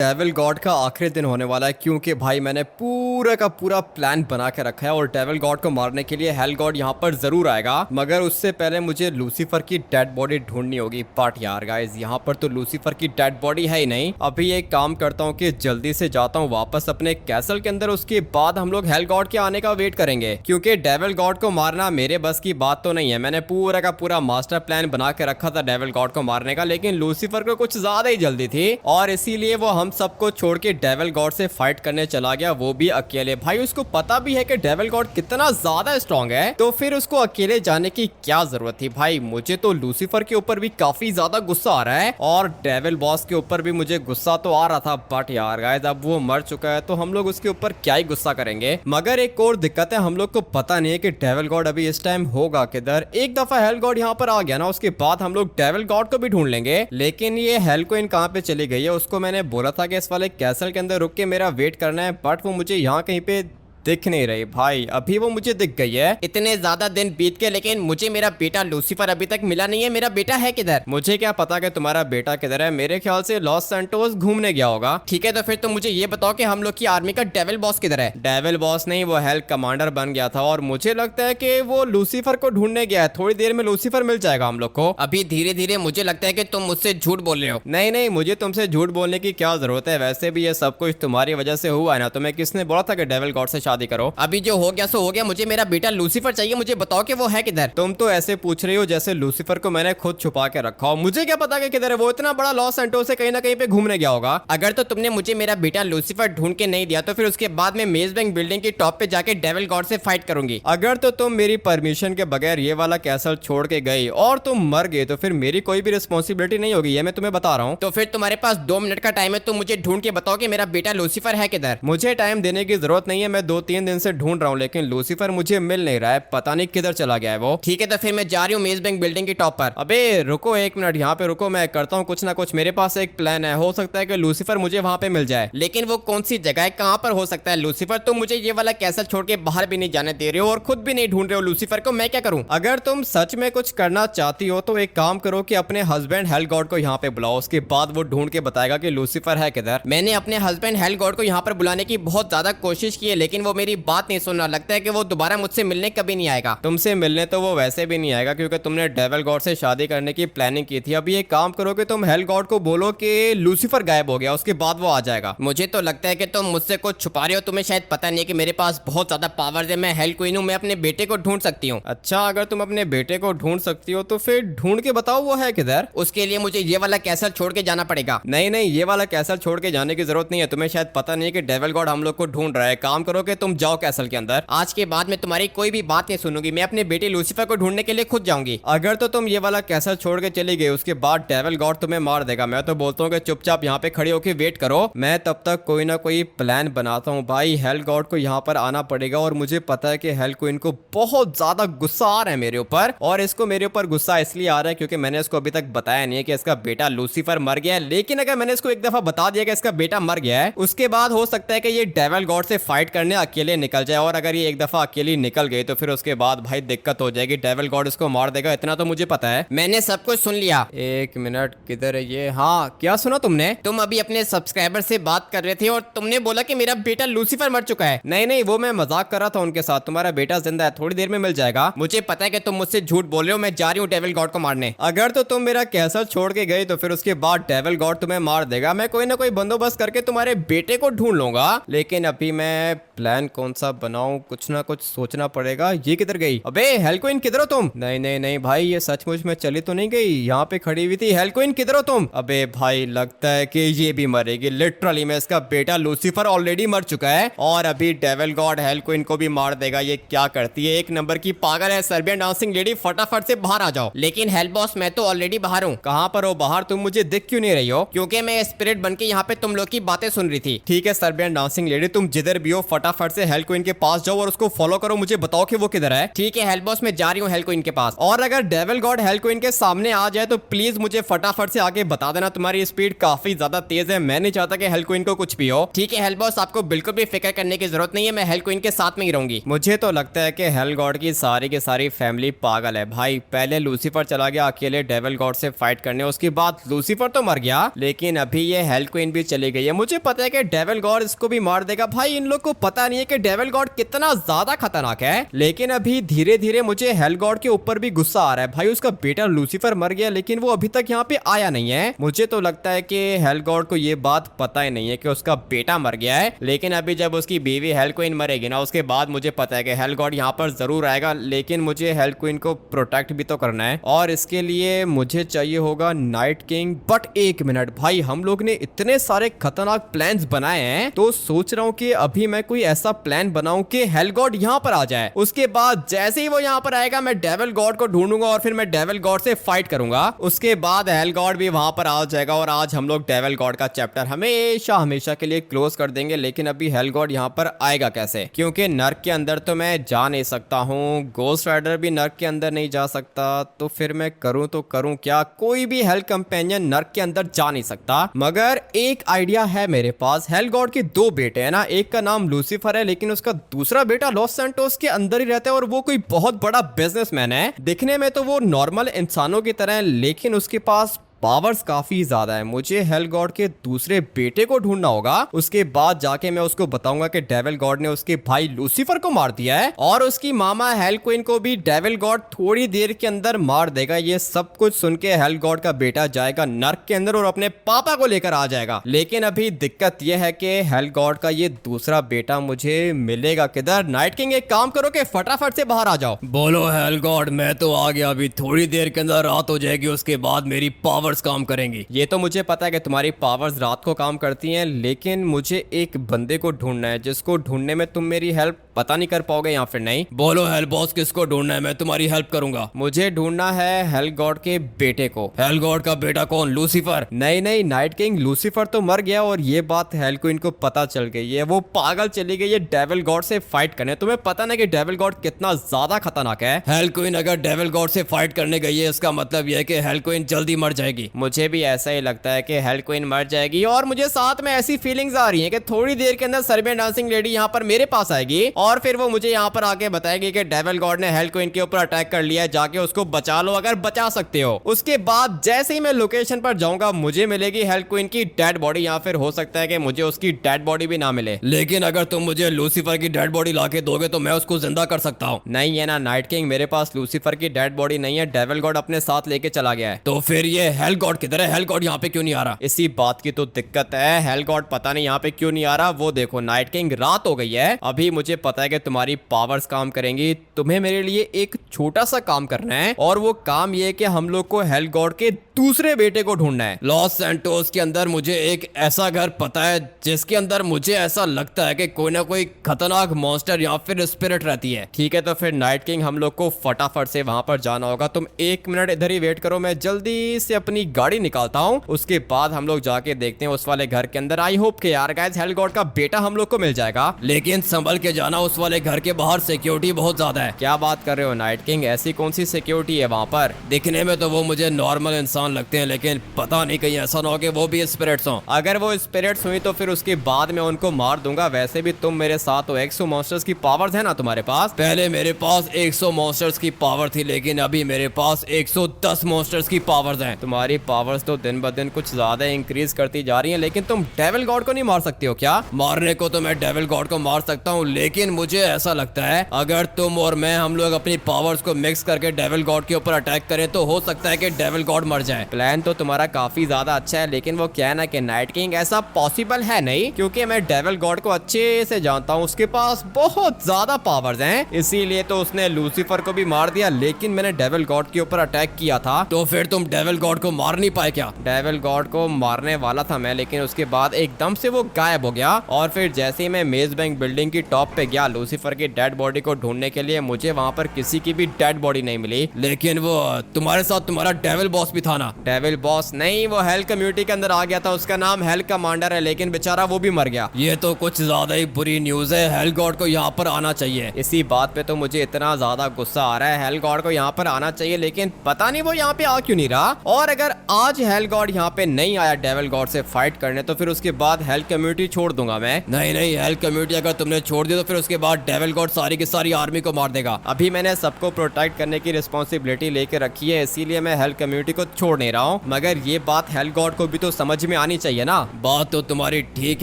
Devil God का आखिरी दिन होने वाला है क्योंकि भाई मैंने पूरा का पूरा प्लान बना के रखा है और डेविल गॉड को मारने के लिए हेल गॉड यहाँ पर जरूर आएगा, मगर उससे पहले मुझे लूसीफर की डेड बॉडी ढूंढनी होगी। बट यार गाइस यहाँ पर तो लूसीफर की डेड बॉडी है ही नहीं। अभी एक काम करता हूँ कि जल्दी से जाता हूँ वापस अपने कैसल के अंदर, उसके बाद हम लोग हेल गॉड के आने का वेट करेंगे क्योंकि डेविल गॉड को मारना मेरे बस की बात तो नहीं है। मैंने पूरा का पूरा मास्टर प्लान बना के रखा था डेविल गॉड को मारने का, लेकिन लूसीफर को कुछ ज्यादा ही जल्दी थी और इसीलिए वो हम सबको छोड़ के डेविल गॉड से फाइट करने चला गया, वो भी अकेले। भाई उसको पता भी है कि डेविल गॉड कितना ज्यादा स्ट्रांग है, तो फिर उसको अकेले जाने की क्या जरूरत थी। भाई मुझे तो लूसीफर के ऊपर भी काफी ज्यादा गुस्सा आ रहा है और डेविल बॉस के ऊपर भी मुझे गुस्सा तो आ रहा था, बट यार गाइस अब वो मर चुका है तो हम लोग उसके ऊपर क्या ही गुस्सा करेंगे। मगर एक और दिक्कत है, हम लोग को पता नहीं है कि डेविल गॉड अभी इस टाइम होगा किधर। एक दफा हेल गॉड यहाँ पर आ गया ना, उसके बाद हम लोग डेविल गॉड को भी ढूंढ लेंगे। लेकिन ये हेल क्वीन कहाँ पे चली गई है? उसको मैंने बोला था कि इस वाले कैसल के अंदर रुक के मेरा वेट करना है, बट वो मुझे यहाँ कहीं पे दिख नहीं रही। भाई अभी वो मुझे दिख गई है। इतने ज्यादा दिन बीत के लेकिन मुझे मेरा बेटा लूसीफर अभी तक मिला नहीं है। मेरा बेटा है किधर? मुझे क्या पता कि तुम्हारा बेटा किधर है, मेरे ख्याल से लॉस सैंटोस घूमने गया होगा। ठीक है तो फिर तुम मुझे ये बताओ कि हम लोग की आर्मी का डेविल बॉस किधर है? डेविल बॉस नहीं, वो हेल कमांडर बन गया था और मुझे लगता है कि वो लूसीफर को ढूंढने गया है। थोड़ी देर में लूसीफर मिल जाएगा हम लोग को। अभी धीरे धीरे मुझे लगता है कि तुम मुझसे झूठ बोल रहे हो। नहीं नहीं, मुझे तुमसे झूठ बोलने की क्या जरूरत है, वैसे भी ये सब कुछ तुम्हारी वजह से हुआ है ना। तुम्हें किसने बोला था कि डेविल गॉड से शादी करो? अभी जो हो गया सो हो गया, मुझे मेरा बेटा लूसीफर चाहिए। मुझे बताओ कि वो है किधर? तुम तो ऐसे पूछ रही हो जैसे लूसीफर को मैंने खुद छुपा के रखा हो। मुझे क्या पता कि किधर है वो? इतना बड़ा लॉस सैंटोस से कहीं ना कहीं पे घूमने गया होगा। अगर तो तुमने मुझे मेरा बेटा लूसीफर ढूंढ के नहीं दिया तो फिर उसके बाद में मेज बैंक बिल्डिंग की टॉप पे जाके डेविल गॉड से फाइट करूंगी। अगर तो तुम मेरी परमिशन के बगैर ये वाला कैसल छोड़ के गई और तुम मर गए तो फिर मेरी कोई भी रिस्पॉन्सिबिलिटी नहीं होगी, ये मैं तुम्हें बता रहा हूँ। तो फिर तुम्हारे पास 2 मिनट का टाइम है, तुम मुझे ढूंढ के बताओ कि मेरा बेटा लूसीफर है किधर। मुझे टाइम देने की जरूरत नहीं है, मैं 2-3 दिन से ढूंढ रहा हूँ लेकिन लूसीफर मुझे मिल नहीं रहा है, पता नहीं किधर चला गया है वो। ठीक है तो फिर मैं जा रही हूँ मेज बैंक बिल्डिंग की टॉप पर। अबे रुको 1 मिनट, यहाँ पे रुको, मैं करता हूँ कुछ ना कुछ। मेरे पास एक प्लान है, हो सकता है कि लूसीफर मुझे वहां पे मिल जाए। लेकिन वो कौन सी जगह है, कहाँ पर हो सकता है लूसीफर? तुम मुझे ये वाला कैसल छोड़ के बाहर भी नहीं जाने दे रहे हो और खुद भी नहीं ढूंढ रहे हो लूसीफर को, मैं क्या करूँ? अगर तुम सच में कुछ करना चाहती हो तो एक काम करो कि अपने हस्बैंड हेल गॉड को यहाँ पे बुलाओ, उसके बाद वो ढूंढ के बताएगा कि लूसीफर है किधर। मैंने अपने हस्बैंड हेल गॉड को यहाँ पर बुलाने की बहुत ज्यादा कोशिश की है लेकिन वो मेरी बात नहीं सुन रहा। लगता है कि वो दोबारा मुझसे मिलने कभी नहीं आएगा। तुमसे मिलने तो वो वैसे भी नहीं आएगा क्योंकि तुमने डेविल गॉड से शादी करने की प्लानिंग की थी। अभी एक काम करो कि तुम हेल गॉड को बोलो कि लूसीफर गायब हो गया, उसके बाद वो आ जाएगा। मुझे तो लगता है कि तुम मुझसे कुछ छुपा रहे हो। तुम्हें शायद पता नहीं है कि मेरे पास बहुत ज्यादा पावर है, मैं हेल क्वीन हूँ, मैं अपने बेटे को ढूंढ सकती हूँ। अच्छा अगर तुम अपने बेटे को ढूंढ सकती हो तो फिर ढूंढ के बताओ वो है किधर। उसके लिए मुझे ये वाला कैसल छोड़ के जाना पड़ेगा। नहीं नहीं, ये वाला कैसल छोड़ के जाने की जरूरत नहीं है। तुम्हें शायद पता नहीं है कि डेविल गॉड हम लोग को ढूंढ रहा है। काम करो कि तुम जाओ कैसल के अंदर। आज के बाद मैं तुम्हारी कोई भी बात नहीं सुनूंगी, मैं अपने बेटे लूसीफर को ढूंढने के लिए खुद जाऊंगी। अगर तो तुम ये वाला कैसल छोड़ के चली गई उसके बाद डेविल गॉड तुम्हें मार देगा। मैं तो बोलता हूँ कि चुपचाप यहाँ पे खड़ी होकर वेट करो, मैं तब तक कोई ना कोई प्लान बनाता हूँ। भाई हेल गॉड को यहाँ पर आना पड़ेगा और मुझे पता है कि हेल क्वीन को बहुत ज्यादा गुस्सा आ रहा है मेरे ऊपर, और इसको मेरे ऊपर गुस्सा इसलिए आ रहा है क्योंकि मैंने इसको अभी तक बताया नहीं है कि इसका बेटा लूसीफर मर गया है। लेकिन अगर मैंने इसको एक दफा बता दिया कि इसका बेटा मर गया है, उसके बाद हो सकता है कि ये डेविल गॉड से फाइट करने अकेले निकल जाए, और अगर ये एक दफा अकेली निकल गई तो फिर उसके बाद भाई दिक्कत हो जाएगी, डेविल गॉड इसको मार देगा, इतना तो मुझे पता है। मैंने सब कुछ सुन लिया। 1 मिनट, किधर है ये? हाँ क्या सुना तुमने? तुम अभी अपने सब्सक्राइबर से बात कर रहे थे और तुमने बोला कि मेरा बेटा लूसीफर मर चुका है। नहीं नहीं, वो मैं मजाक कर रहा था उनके साथ। तुम्हारा बेटा जिंदा है, थोड़ी देर में मिल जाएगा। मुझे पता है कि तुम मुझसे झूठ बोल रहे हो, मैं जा रही हूँ डेविल गॉड को मारने। अगर तो तुम मेरा कैसल छोड़ के गई तो फिर उसके बाद डेविल गॉड तुम्हें मार देगा। मैं कोई ना कोई बंदोबस्त करके तुम्हारे बेटे को ढूंढ लूंगा, लेकिन अभी मैं प्लान कौन सा बनाऊं, कुछ ना कुछ सोचना पड़ेगा। ये किधर गई? अबे हेल क्वीन किधर हो तुम? नहीं नहीं नहीं भाई, ये सचमुच में चली तो नहीं गई, यहाँ पे खड़ी हुई थी। हेल क्वीन किधर हो तुम? अबे भाई लगता है कि ये भी मरेगी। लिटरली में इसका बेटा लूसीफर ऑलरेडी मर चुका है और अभी डेविल गॉड हेल क्वीन को भी मार देगा। ये क्या करती है, एक नंबर की पागल है। सर्बियन डांसिंग लेडी फटाफट से बाहर आ जाओ। लेकिन हेल बॉस मैं तो ऑलरेडी बाहर हूँ। कहाँ पर हो बाहर? तुम मुझे दिख क्यों नहीं रही हो? क्योंकि मैं स्पिरिट बन के यहाँ पे तुम लोग की बातें सुन रही थी। ठीक है सर्बियन डांसिंग लेडी, तुम जिधर भी हो फटाफट फटाफट से हेल क्वीन के पास जाओ और उसको फॉलो करो, मुझे बताओ कि वो किधर है। ठीक है हेल बॉस, मैं जा रही हूँ हेल क्वीन के पास। और अगर डेविल गॉड हेल क्वीन के सामने आ जाए तो प्लीज मुझे फटाफट से आगे बता देना, तुम्हारी स्पीड काफी ज्यादा तेज है, मैं नहीं चाहता कि हेल क्वीन को कुछ भी हो। ठीक है हेल बॉस, आपको बिल्कुल भी फिक्र करने की जरूरत नहीं है, मैं हेल क्वीन के साथ में ही रहूंगी। मुझे तो लगता है कि हेल गॉड की सारी फैमिली पागल है भाई। पहले लूसीफर चला गया अकेले डेविल गॉड से फाइट करने, उसके बाद लूसीफर तो मर गया, लेकिन अभी ये हेल क्वीन भी चली गई है। मुझे पता है कि डेविल गॉड इसको भी मार देगा भाई। इन लोग को पता नहीं है कि डेविल गॉड कितना ज्यादा खतरनाक है, लेकिन अभी धीरे धीरे मुझे हेल गॉड के ऊपर भी गुस्सा आ रहा है भाई। उसका बेटा लूसीफर मर गया लेकिन वो अभी तक यहाँ पे आया नहीं है। मुझे तो लगता है कि हेल गॉड को ये बात पता ही नहीं है कि उसका बेटा मर गया है, लेकिन अभी जब उसकी बीवी हेल क्वीन मरेगी ना, उसके बाद मुझे पता है कि हेल गॉड यहाँ पर जरूर आएगा। लेकिन मुझे हेल क्वीन को प्रोटेक्ट भी तो करना है और इसके लिए मुझे चाहिए होगा नाइट किंग। बट एक मिनट भाई, हम लोग ने इतने सारे खतरनाक प्लान्स बनाए हैं, तो सोच रहा हूँ कि अभी मैं कोई ऐसा प्लान बनाऊं कि हेल गॉड यहाँ पर आ जाए। उसके बाद जैसे ही वो यहाँ पर आएगा मैं डेविल गॉड को ढूंढूंगा और फिर मैं डेविल गॉड से फाइट करूंगा। उसके बाद हेल गॉड भी वहां पर आ जाएगा और आज हम लोग डेविल गॉड का चैप्टर हमेशा हमेशा के लिए क्लोज कर देंगे। लेकिन अभी हेल गॉड यहाँ पर आएगा कैसे, क्योंकि नर्क के अंदर तो मैं जा नहीं सकता हूँ, गोस्ट राइडर भी नर्क के अंदर नहीं जा सकता, तो फिर मैं करूँ तो करूँ क्या। कोई भी हेल कंपेनियन नर्क के अंदर जा नहीं सकता। मगर एक आइडिया है मेरे पास। हेल गॉड के दो बेटे हैं ना, एक का नाम लूसीफर है लेकिन उसका दूसरा बेटा लॉस सैंटोस के अंदर ही रहता है और वो कोई बहुत बड़ा बिजनेसमैन है। दिखने में तो वो नॉर्मल इंसानों की तरह है लेकिन उसके पास पावर्स काफी ज्यादा है। मुझे हेल गॉड के दूसरे बेटे को ढूंढना होगा, उसके बाद जाके मैं उसको बताऊंगा कि डेविल गॉड ने उसके भाई लूसीफर को मार दिया है और उसकी मामा हेल क्वीन को भी डेविल गॉड थोड़ी देर के अंदर मार देगा। ये सब कुछ सुन के हेल गॉड का बेटा जाएगा नर्क के अंदर और अपने पापा को लेकर आ जाएगा। लेकिन अभी दिक्कत यह है कि हेल गॉड का ये दूसरा बेटा मुझे मिलेगा किधर। नाइट किंग एक काम करो कि फटाफट से बाहर आ जाओ। बोलो हेल गॉड, मैं तो आ गया। अभी थोड़ी देर के अंदर रात हो जाएगी, उसके बाद मेरी पावर्स काम करेंगी। ये तो मुझे पता है कि तुम्हारी पावर्स रात को काम करती हैं, लेकिन मुझे एक बंदे को ढूंढना है जिसको ढूंढने में तुम मेरी हेल्प पता नहीं कर पाओगे या फिर नहीं। बोलो हेल बॉस, किसको ढूंढना है? मैं तुम्हारी हेल्प करूंगा। मुझे ढूंढना है हेल गॉड के बेटे को। हेल गॉड का बेटा कौन? लूसीफर? नहीं, नाइट किंग। लूसीफर तो मर गया और ये बात हेल क्वीन को पता चल गई है, वो पागल चली गई है डेविल गॉड से फाइट करने। तुम्हें पता ना कि डेविल गॉड कितना ज्यादा खतरनाक है। हेल क्वीन अगर डेविल गॉड से फाइट करने गई है, इसका मतलब यह है कि हेल क्वीन जल्दी मर जाएगी। मुझे भी ऐसा ही लगता है कि हेल क्वीन मर जाएगी और मुझे साथ में ऐसी फीलिंग्स आ रही हैं कि थोड़ी देर के अंदर सर्बियन डांसिंग लेडी यहाँ पर मेरे पास आएगी और फिर वो मुझे यहाँ पर आके बताएगी कि डेविल गॉड ने हेल क्वीन के ऊपर अटैक कर लिया है, जाके उसको बचा लो अगर बचा सकते हो। उसके बाद जैसे ही मैं लोकेशन पर जाऊंगा मुझे मिलेगी हेल क्वीन की डेड बॉडी, या फिर हो सकता है कि मुझे उसकी डेड बॉडी भी ना मिले। लेकिन अगर तुम मुझे लूसीफर की डेड बॉडी लाके दोगे तो मैं उसको जिंदा कर सकता हूँ। नहीं है ना नाइट किंग, मेरे पास लूसीफर की डेड बॉडी नहीं है, डेविल गॉड अपने साथ लेके चला गया है। तो फिर ये हेल गॉड किधर है? हेल गॉड यहाँ पे क्यों नहीं आ रहा? इसी बात की तो दिक्कत है, हेल गॉड पता नहीं यहाँ पे क्यों नहीं आ रहा। वो देखो नाइट किंग, रात हो गई है। अभी मुझे पता है कि तुम्हारी पावर्स काम करेंगी, तुम्हें मेरे लिए एक छोटा सा काम करना है और वो काम ये है कि हम लोग को हेल गॉड के दूसरे बेटे को ढूंढना है। लॉस सैंटोस के अंदर मुझे एक ऐसा घर पता है जिसके अंदर मुझे ऐसा लगता है कि कोई ना कोई खतरनाक मॉन्स्टर या फिर स्पिरिट रहती है। ठीक है, तो फिर नाइट किंग हम लोग को फटाफट से वहां पर जाना होगा। तुम 1 मिनट इधर ही वेट करो, मैं जल्दी से अपनी गाड़ी निकालता हूँ, उसके बाद हम लोग जाके देखते हैं उस वाले घर के अंदर। आई होप कि यार गाइस हेल गॉड का बेटा हम लोग को मिल जाएगा, लेकिन संभल के जाना, उस वाले घर के बाहर सिक्योरिटी बहुत ज्यादा है। क्या बात कर रहे हो नाइट किंग, ऐसी कौन सी सिक्योरिटी है वहाँ पर? दिखने में तो वो मुझे नॉर्मल इंसान लगते हैं, लेकिन पता नहीं कहीं ऐसा ना हो कि वो भी स्पिरिट्स हों। अगर वो स्पिरिट्स हुई तो फिर उसके बाद मैं उनको मार दूंगा। वैसे भी तुम मेरे साथ हो, 100 मॉन्स्टर्स की पावर्स है ना तुम्हारे पास। पहले मेरे पास 100 मॉन्स्टर्स की पावर थी, लेकिन अभी मेरे पास 110 मॉन्स्टर्स की पावर्स हैं। तुम्हारी पावर्स तो दिन ब दिन कुछ ज्यादा इंक्रीज करती जा रही हैं, लेकिन तुम डेविल गॉड को नहीं मार सकते हो क्या? मारने को तो मैं डेविल गॉड को मार सकता हूँ, लेकिन मुझे ऐसा लगता है अगर तुम और मैं हम लोग अपनी पावर्स को मिक्स करके डेविल गॉड के ऊपर अटैक करें तो हो सकता है कि डेविल गॉड मर जाए। प्लान तो तुम्हारा काफी ज्यादा अच्छा है, लेकिन वो क्या है ना कि नाइट किंग ऐसा पॉसिबल है नहीं, क्योंकि मैं डेविल गॉड को अच्छे से जानता हूँ, उसके पास बहुत ज्यादा पावर्स हैं। इसीलिए तो उसने लूसीफर को भी मार दिया, लेकिन मैंने डेविल गॉड के ऊपर अटैक किया था। तो फिर तुम डेविल गॉड को मार नहीं पाए क्या? डेविल गॉड को मारने वाला था मैं, लेकिन उसके बाद एकदम से वो गायब हो गया और फिर जैसे ही मैं मेज बैंक बिल्डिंग की टॉप पे गया क्या लूसीफर की डेड बॉडी को ढूंढने के लिए मुझे वहाँ पर किसी की भी डेड बॉडी नहीं मिली। लेकिन वो तुम्हारे साथ तुम्हारा डेविल बॉस भी था ना? डेविल बॉस नहीं, वो हेल कम्युनिटी के अंदर आ गया था, उसका नाम हेल कमांडर है, लेकिन बेचारा वो भी मर गया। ये तो कुछ ज्यादा ही बुरी न्यूज है। हेल गॉड को यहाँ पर आना चाहिए। इसी बात पे तो मुझे इतना ज्यादा गुस्सा आ रहा है। हेल गॉड को यहाँ पर आना चाहिए, लेकिन पता नहीं वो यहाँ पे आ क्यों नहीं रहा। और अगर आज हेल गॉड यहाँ पे नहीं आया डेविल गॉड से फाइट करने, तो फिर उसके बाद हेल कम्युनिटी छोड़ दूंगा मैं। नहीं नहीं, हेल कम्युनिटी अगर तुमने छोड़ दी तो फिर उसके बाद डेविल गॉड सारी की सारी आर्मी को मार देगा। अभी मैंने सबको प्रोटेक्ट करने की रिस्पॉन्सिबिलिटी लेके रखी है, इसीलिए मैं हेल कम्युनिटी को छोड़ नहीं रहा हूँ। मगर ये बात हेल गॉड को भी तो समझ में आनी चाहिए ना। बात तो तुम्हारी ठीक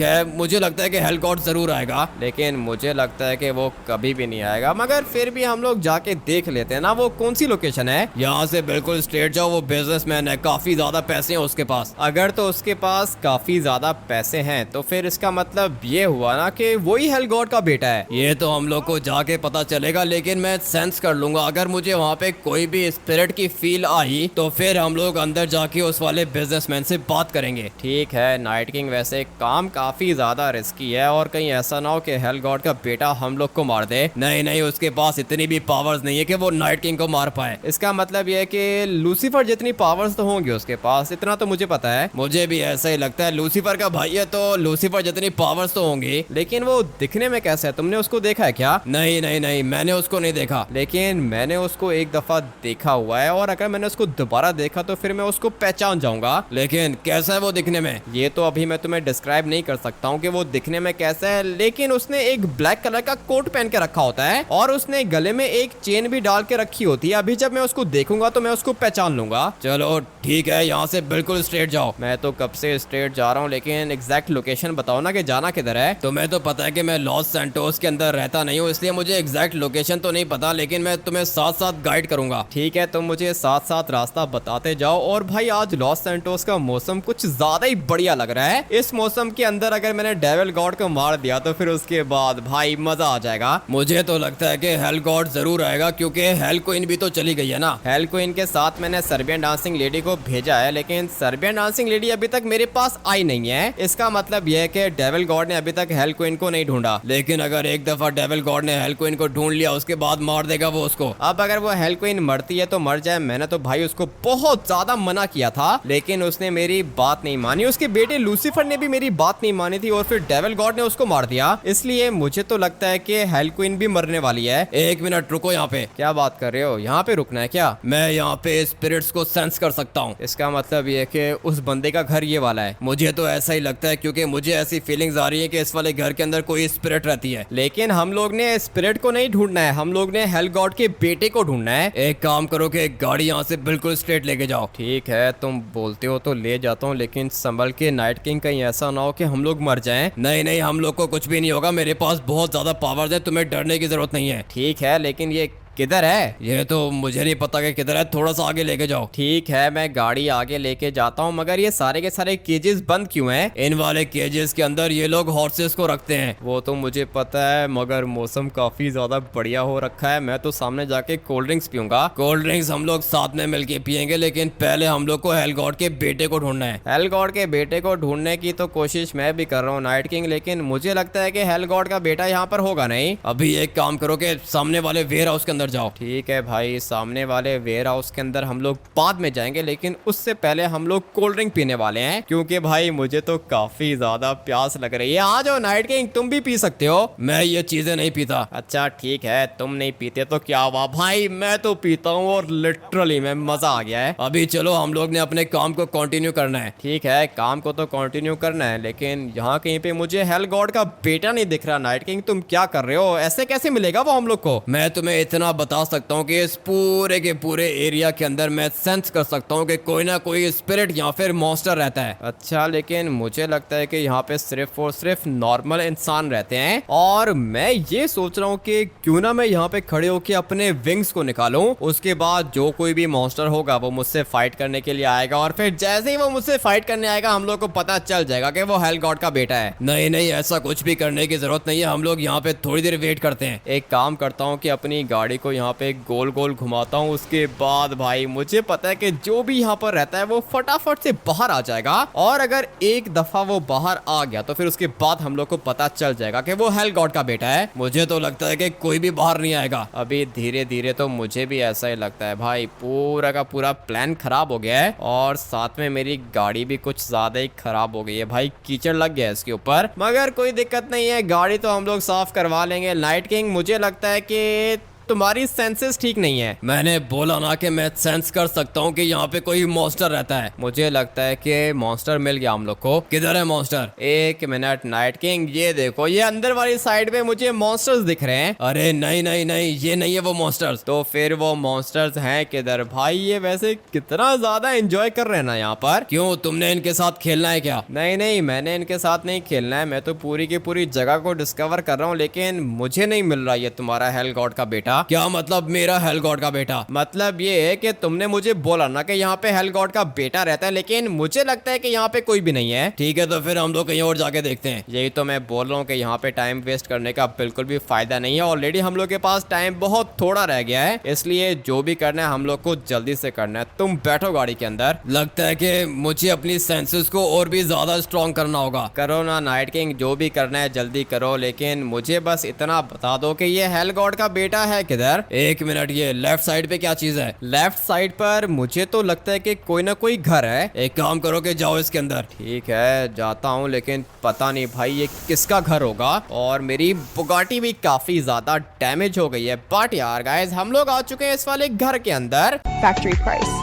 है, मुझे लगता है कि हेल गॉड जरूर आएगा, लेकिन मुझे लगता है कि वो कभी भी नहीं आएगा। मगर फिर भी हम लोग जाके देख लेते हैं ना, वो कौन सी लोकेशन है। यहाँ से बिल्कुल स्ट्रेट जाओ, वो बिजनेसमैन है, काफी ज्यादा पैसे हैं उसके पास। अगर तो उसके पास काफी ज्यादा पैसे हैं तो फिर इसका मतलब ये हुआ ना कि वही हेल गॉड का बेटा है। ये तो हम लोग को जाके पता चलेगा, लेकिन मैं सेंस कर लूंगा। अगर मुझे वहाँ पे कोई भी स्पिरिट की फील आई तो फिर हम लोग अंदर जाके उस वाले बिजनेसमैन से बात करेंगे। ठीक है नाइट किंग, वैसे काम काफी ज्यादा रिस्की है और कहीं ऐसा ना हो कि हेल गॉड का बेटा हम लोग को मार दे। नहीं नहीं, उसके पास इतनी भी पावर्स नहीं है कि वो नाइट किंग को मार पाए। इसका मतलब ये है कि लूसीफर जितनी पावर्स तो होंगी उसके पास, इतना तो मुझे पता है। मुझे भी ऐसा ही लगता है, लूसीफर का भाई है तो लूसीफर जितनी पावर्स तो होंगी। लेकिन वो दिखने में कैसा है, तुमने उसको देखा है क्या? नहीं नहीं नहीं, मैंने उसको नहीं देखा। लेकिन मैंने उसको एक दफा देखा हुआ है, और अगर मैंने उसको दोबारा देखा तो फिर मैं उसको पहचान जाऊंगा। लेकिन कैसा है वो दिखने में? ये तो अभी मैं तुम्हें डिस्क्राइब नहीं कर सकता हूँ कि वो दिखने में कैसा है, लेकिन उसने एक ब्लैक कलर का कोट पहन के रखा होता है और उसने गले में एक चेन भी डाल के रखी होती है। अभी जब मैं उसको देखूंगा तो मैं उसको पहचान लूंगा। चलो ठीक है, यहाँ से बिल्कुल स्ट्रेट जाओ। मैं तो कब से स्ट्रेट जा रहा हूँ, लेकिन एग्जैक्ट लोकेशन बताओ ना कि जाना किधर है। तुम्हें तो पता है कि मैं लॉस सैंटोस के अंदर रहता नहीं हूँ, इसलिए मुझे एग्जैक्ट लोकेशन तो नहीं पता, लेकिन मैं तुम्हें साथ साथ गाइड करूंगा। ठीक है, तुम मुझे साथ साथ रास्ता बताते जाओ। और भाई आज लॉस सैंटोस का मौसम कुछ ज्यादा ही बढ़िया लग रहा है। इस मौसम के अंदर अगर मैंने डेविल गॉड को मार दिया तो फिर उसके बाद भाई मजा आ जाएगा। मुझे तो लगता है कि हेल गॉड जरूर आएगा, क्योंकि हेल क्वीन भी तो चली गई है ना। हेल क्वीन के साथ मैंने सर्बियन डांसिंग लेडी को भेजा है, लेकिन सर्बियन डांसिंग लेडी अभी तक मेरे पास आई नहीं है। इसका मतलब यह है कि डेविल गॉड ने अभी तक हेल क्वीन को नहीं ढूंढा। लेकिन अगर एक दफा डेविल गॉड ने हेल क्वीन को ढूंढ लिया, उसके बाद मार देगा वो उसको। अब अगर वो हेल क्वीन मरती है तो मर जाए, मैंने तो भाई उसको बहुत ज्यादा मना किया था, लेकिन उसने मेरी बात नहीं मानी। उसके बेटे लूसीफर ने भी मेरी बात नहीं मानी थी और फिर डेविल गॉड ने उसको मार दिया। इसलिए मुझे तो लगता है कि हेल क्वीन भी मरने वाली है। एक मिनट रुको, यहाँ पे क्या बात कर रहे हो? यहाँ पे रुकना है क्या? मैं यहाँ पे स्पिरिट्स को सेंस कर सकता हूँ। इसका मतलब ये कि उस बंदे का घर ये वाला है। मुझे तो ऐसा ही लगता है, क्योंकि मुझे ऐसी फीलिंग्स आ रही है कि इस वाले घर के अंदर कोई स्पिरिट रहती है। लेकिन हम लोग ने स्पिरिट को नहीं ढूंढना है, हम लोग ने हेल गॉड के बेटे को ढूंढना है। एक काम करो कि एक गाड़ी यहाँ से बिल्कुल स्ट्रेट लेके जाओ। ठीक है, तुम बोलते हो तो ले जाता हूँ, लेकिन संभल के नाइट किंग, कहीं ऐसा ना हो कि हम लोग मर जाएं। नहीं नहीं, हम लोग को कुछ भी नहीं होगा, मेरे पास बहुत ज्यादा पावर्स है, तुम्हें डरने की जरूरत नहीं है। ठीक है, लेकिन ये किधर है? ये तो मुझे नहीं पता कि किधर है, थोड़ा सा आगे लेके जाओ। ठीक है, मैं गाड़ी आगे लेके जाता हूँ, मगर ये सारे के सारे केजेस बंद क्यों हैं? इन वाले केजेस के अंदर ये लोग हॉर्सेस को रखते हैं। वो तो मुझे पता है, मगर मौसम काफी ज्यादा बढ़िया हो रखा है। मैं तो सामने जाके कोल्ड ड्रिंक्स पीऊंगा। कोल्ड ड्रिंक्स हम लोग साथ में मिलके पियेंगे, लेकिन पहले हम लोग को हेल गॉड के बेटे को ढूंढना है। हेल गॉड के बेटे को ढूंढने की तो कोशिश मैं भी कर रहा हूँ नाइट किंग, लेकिन मुझे लगता है कि हेल गॉड का बेटा यहाँ पर होगा नहीं। अभी एक काम करो कि सामने वाले वेयर हाउस के अंदर जाओ। ठीक है भाई, सामने वाले वेयर हाउस के अंदर हम लोग बाद में जाएंगे, लेकिन उससे पहले हम लोग कोल्ड ड्रिंक पीने वाले हैं, क्योंकि भाई मुझे तो काफी ज्यादा प्यास लग रही है। आ जाओ नाइट किंग, तुम भी पी सकते हो। मैं ये चीजें नहीं पीता। अच्छा ठीक है, तुम नहीं पीते तो क्या हुआ भाई, मैं तो पीता हूँ और लिटरली में मजा आ गया है। अभी चलो, हम लोग ने अपने काम को कंटिन्यू करना है। ठीक है, काम को तो कंटिन्यू करना है, लेकिन यहाँ कहीं पे मुझे हेल गॉड का बेटा नहीं दिख रहा। नाइट किंग तुम क्या कर रहे हो? ऐसे कैसे मिलेगा वो हम लोग को? मैं तुम्हें इतना बता सकता हूँ कि इस पूरे के पूरे एरिया के अंदर मैं सेंस कर सकता हूँ कि कोई ना कोई स्पिरिट या फिर मॉन्स्टर रहता है। अच्छा, लेकिन मुझे लगता है कि यहाँ पे सिर्फ और सिर्फ नॉर्मल इंसान रहते हैं, और मैं ये सोच रहा हूँ कि क्यों ना मैं यहाँ पे खड़े होकर अपने विंग्स को निकालूं। उसके बाद जो कोई भी मॉन्स्टर होगा वो मुझसे फाइट करने के लिए आएगा, और फिर जैसे ही वो मुझसे फाइट करने आएगा हम लोग को पता चल जाएगा कि वो हेल गॉड का बेटा है। नहीं नहीं, ऐसा कुछ भी करने की जरूरत नहीं है, हम लोग यहाँ पे थोड़ी देर वेट करते हैं। एक काम करता हूँ कि अपनी गाड़ी को यहाँ पे गोल गोल घुमाता हूँ। उसके बाद भाई मुझे पता है कि जो भी यहाँ पर रहता है वो फटाफट से बाहर आ जाएगा, और अगर एक दफा वो बाहर आ गया तो फिर उसके बाद हम लोग को पता चल जाएगा कि वो हेल गॉड का बेटा है। मुझे तो लगता है कि कोई भी बाहर नहीं आएगा। अभी धीरे धीरे तो मुझे भी ऐसा ही लगता है भाई, पूरा का पूरा प्लान खराब हो गया है, और साथ में मेरी गाड़ी भी कुछ ज्यादा ही खराब हो गई है भाई, कीचड़ लग गया है इसके ऊपर। मगर कोई दिक्कत नहीं है, गाड़ी तो हम लोग साफ करवा लेंगे। नाइट किंग मुझे लगता है कि तुम्हारी सेंसेस ठीक नहीं है। मैंने बोला ना कि मैं सेंस कर सकता हूँ कि यहाँ पे कोई मॉन्स्टर रहता है। मुझे लगता है कि मॉन्स्टर मिल गया हम लोग को। किधर है मॉन्स्टर? एक मिनट नाइट किंग, ये देखो, ये अंदर वाली साइड पे मुझे मॉन्स्टर्स दिख रहे हैं। अरे नहीं नहीं नहीं, ये नहीं है वो मॉन्स्टर्स। तो फिर वो मॉन्स्टर्स हैं किधर भाई? ये वैसे कितना ज्यादा एंजॉय कर रहे हैं ना यहाँ पर। क्यों, तुमने इनके साथ खेलना है क्या? नहीं नहीं, मैंने इनके साथ नहीं खेलना है, मैं तो पूरी की पूरी जगह को डिस्कवर कर रहा हूँ, लेकिन मुझे नहीं मिल रहा ये तुम्हारा हेल गॉड का बेटा। क्या मतलब मेरा हेल गॉड का बेटा? मतलब ये है कि तुमने मुझे बोला ना कि यहाँ पे हेल गॉड का बेटा रहता है, लेकिन मुझे लगता है कि यहाँ पे कोई भी नहीं है। ठीक है, तो फिर हम लोग कहीं और जाके देखते हैं। यही तो मैं बोल रहा हूँ कि यहाँ पे टाइम वेस्ट करने का बिल्कुल भी फायदा नहीं है। ऑलरेडी हम लोग के पास टाइम बहुत थोड़ा रह गया है, इसलिए जो भी करना है हम लोग को जल्दी से करना है। तुम बैठो गाड़ी के अंदर। लगता है कि मुझे अपनी सेंसेस को और भी ज्यादा स्ट्रॉन्ग करना होगा। करो ना नाइट किंग, जो भी करना है जल्दी करो, लेकिन मुझे बस इतना बता दो कि ये हेल गॉड का बेटा है किधर। एक मिनट, ये लेफ्ट साइड पे क्या चीज है? लेफ्ट साइड पर मुझे तो लगता है कि कोई ना कोई घर है। एक काम करो कि जाओ इसके अंदर। ठीक है, जाता हूँ, लेकिन पता नहीं भाई ये किसका घर होगा। और मेरी बुगाटी भी काफी ज्यादा डैमेज हो गई है। बट यार गाइस, हम लोग आ चुके हैं इस वाले घर के अंदर। Factory price.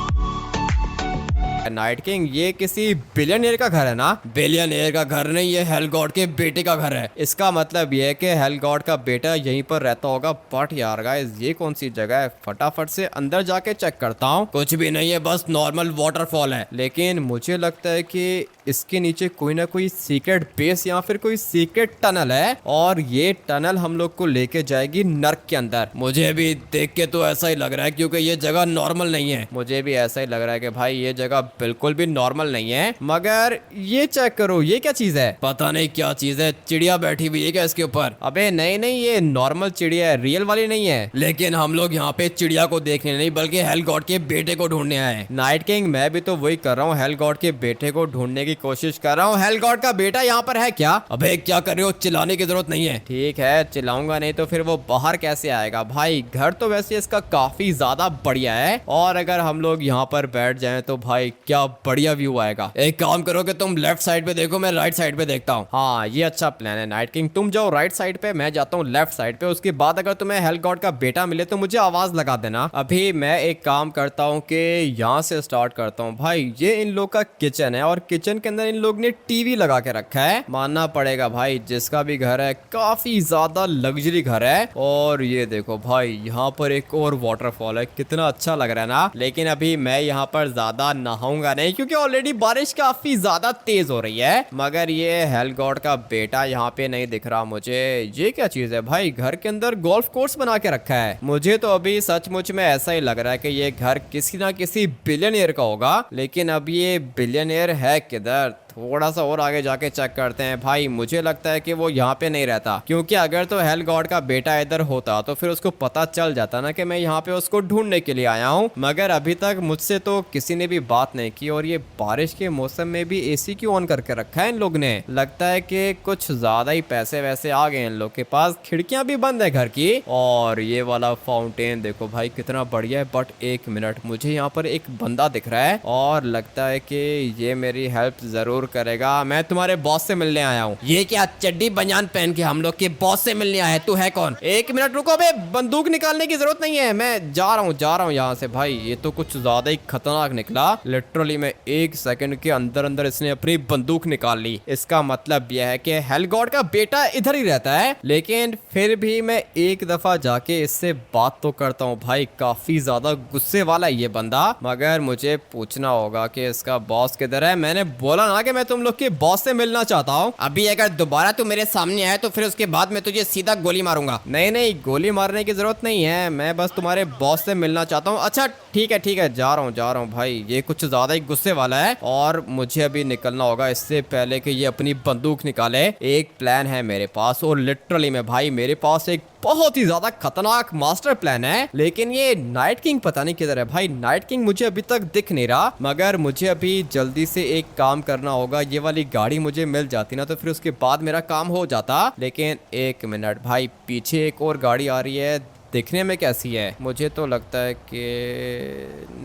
नाइट किंग, ये किसी बिलियनियर का घर है ना? बिलियनियर का घर नहीं, ये हेल गॉड के बेटे का घर है। इसका मतलब ये है कि हेल गॉड का बेटा यहीं पर रहता होगा। बट यार गाइस, ये कौन सी जगह है? फटाफट से अंदर जाके चेक करता हूँ। कुछ भी नहीं है, बस नॉर्मल वाटरफॉल है। लेकिन मुझे लगता है कि इसके नीचे कोई ना कोई सीक्रेट बेस या फिर कोई सीक्रेट टनल है, और ये टनल हम लोग को लेके जाएगी नर्क के अंदर। मुझे भी देख के तो ऐसा ही लग रहा है, क्योंकि ये जगह नॉर्मल नहीं है। मुझे भी ऐसा ही लग रहा है कि भाई ये जगह बिल्कुल भी नॉर्मल नहीं है। मगर ये चेक करो, ये क्या चीज है? पता नहीं क्या चीज है, चिड़िया बैठी हुई है क्या इसके ऊपर? अबे नहीं नहीं, ये नॉर्मल चिड़िया है, रियल वाली नहीं है। लेकिन हम लोग यहाँ पे चिड़िया को देखने नहीं, बल्कि हेल गॉड के बेटे को ढूंढने आए। नाइट किंग, मैं भी तो वही कर रहा हूँ, हेल गॉड के बेटे को ढूंढने की कोशिश कर रहा हूँ। हेल गॉड का बेटा यहाँ पर है क्या? अबे क्या कर रहे हो, चिल्लाने की जरूरत नहीं है। ठीक है, चिल्लाऊंगा नहीं तो फिर वो बाहर कैसे आएगा? भाई घर तो वैसे इसका काफी ज्यादा बढ़िया है, और अगर हम लोग यहाँ पर बैठ जाएं तो भाई क्या बढ़िया व्यू आएगा। एक काम करो कि तुम लेफ्ट साइड पे देखो, मैं राइट साइड पे देखता हूँ। हाँ, ये अच्छा प्लान है नाइट किंग, तुम जाओ राइट साइड पे, मैं जाता हूँ लेफ्ट साइड पे। उसके बाद अगर तुम्हें हेल गॉड का बेटा मिले तो मुझे आवाज लगा देना। अभी मैं एक काम करता हूँ कि यहाँ से स्टार्ट करता हूँ। भाई ये इन लोग का किचन है, और किचन के अंदर इन लोग ने टीवी लगा के रखा है। मानना पड़ेगा भाई, जिसका भी घर है काफी ज्यादा लग्जरी घर है। और ये देखो भाई, यहाँ पर एक और वाटरफॉल है, कितना अच्छा लग रहा है ना। लेकिन अभी मैं यहाँ पर ज्यादा नहाऊंगा नहीं, क्योंकि ऑलरेडी बारिश काफी ज्यादा तेज हो रही है। मगर ये हेल गॉड का बेटा यहाँ पे नहीं दिख रहा मुझे। ये क्या चीज है भाई? घर के अंदर गोल्फ कोर्स बना के रखा है। मुझे तो अभी सचमुच में ऐसा ही लग रहा है कि ये घर किसी ना किसी बिलियनियर का होगा। लेकिन अब ये बिलियनियर है किधर? थोड़ा सा और आगे जाके चेक करते हैं। भाई मुझे लगता है कि वो यहाँ पे नहीं रहता, क्योंकि अगर तो हेल गॉड का बेटा इधर होता तो फिर उसको पता चल जाता ना कि मैं यहाँ पे उसको ढूंढने के लिए आया हूँ। मगर अभी तक मुझसे तो किसी ने भी बात नहीं की। और ये बारिश के मौसम में भी एसी क्यों ऑन करके रखा है इन लोग ने? लगता है कि कुछ ज्यादा ही पैसे वैसे आ गए इन लोग के पास। खिड़कियां भी बंद है घर की। और ये वाला फाउंटेन देखो भाई कितना बढ़िया है। बट एक मिनट, मुझे यहाँ पर एक बंदा दिख रहा है, और लगता है कि ये मेरी हेल्प जरूर करेगा। मैं तुम्हारे बॉस से मिलने आया हूँ। ये क्या चड्डी बनियान पहन के हम लोग के बॉस से मिलने आया है? तू है कौन? एक मिनट रुको, बे बंदूक निकालने की जरूरत नहीं है, मैं जा रहा हूँ यहाँ से। भाई ये तो कुछ ज्यादा ही खतरनाक निकला। लिटरली में 1 सेकंड के अंदर अंदर इसने अपनी बंदूक निकाल ली। इसका मतलब यह है कि हेल गॉड का बेटा इधर ही रहता है। लेकिन फिर भी मैं एक दफा जाके इससे बात तो करता हूँ। भाई काफी ज्यादा गुस्से वाला है ये बंदा। मगर मुझे पूछना होगा कि इसका बॉस किधर है। मैंने बोला ना कि मैं तुम लोग के बॉस से मिलना चाहता हूँ। अभी अगर दोबारा तू मेरे सामने आए तो फिर उसके बाद मैं तुझे सीधा गोली मारूंगा। नहीं नहीं, गोली मारने की जरूरत नहीं है, मैं बस तुम्हारे बॉस से मिलना चाहता हूँ। अच्छा ठीक है जा रहा हूँ भाई। ये कुछ ज्यादा ही गुस्से वाला है और मुझे अभी निकलना होगा इससे पहले कि ये अपनी बंदूक निकाले। एक प्लान है मेरे पास और लिटरली में भाई मेरे पास एक बहुत ही ज्यादा खतरनाक मास्टर प्लान है, लेकिन ये नाइट किंग पता नहीं किधर है भाई। नाइट किंग मुझे अभी तक दिख नहीं रहा, मगर मुझे अभी जल्दी से एक काम करना होगा। ये वाली गाड़ी मुझे मिल जाती ना तो फिर उसके बाद मेरा काम हो जाता। लेकिन एक मिनट भाई, पीछे एक और गाड़ी आ रही है, दिखने में कैसी है? मुझे तो लगता है कि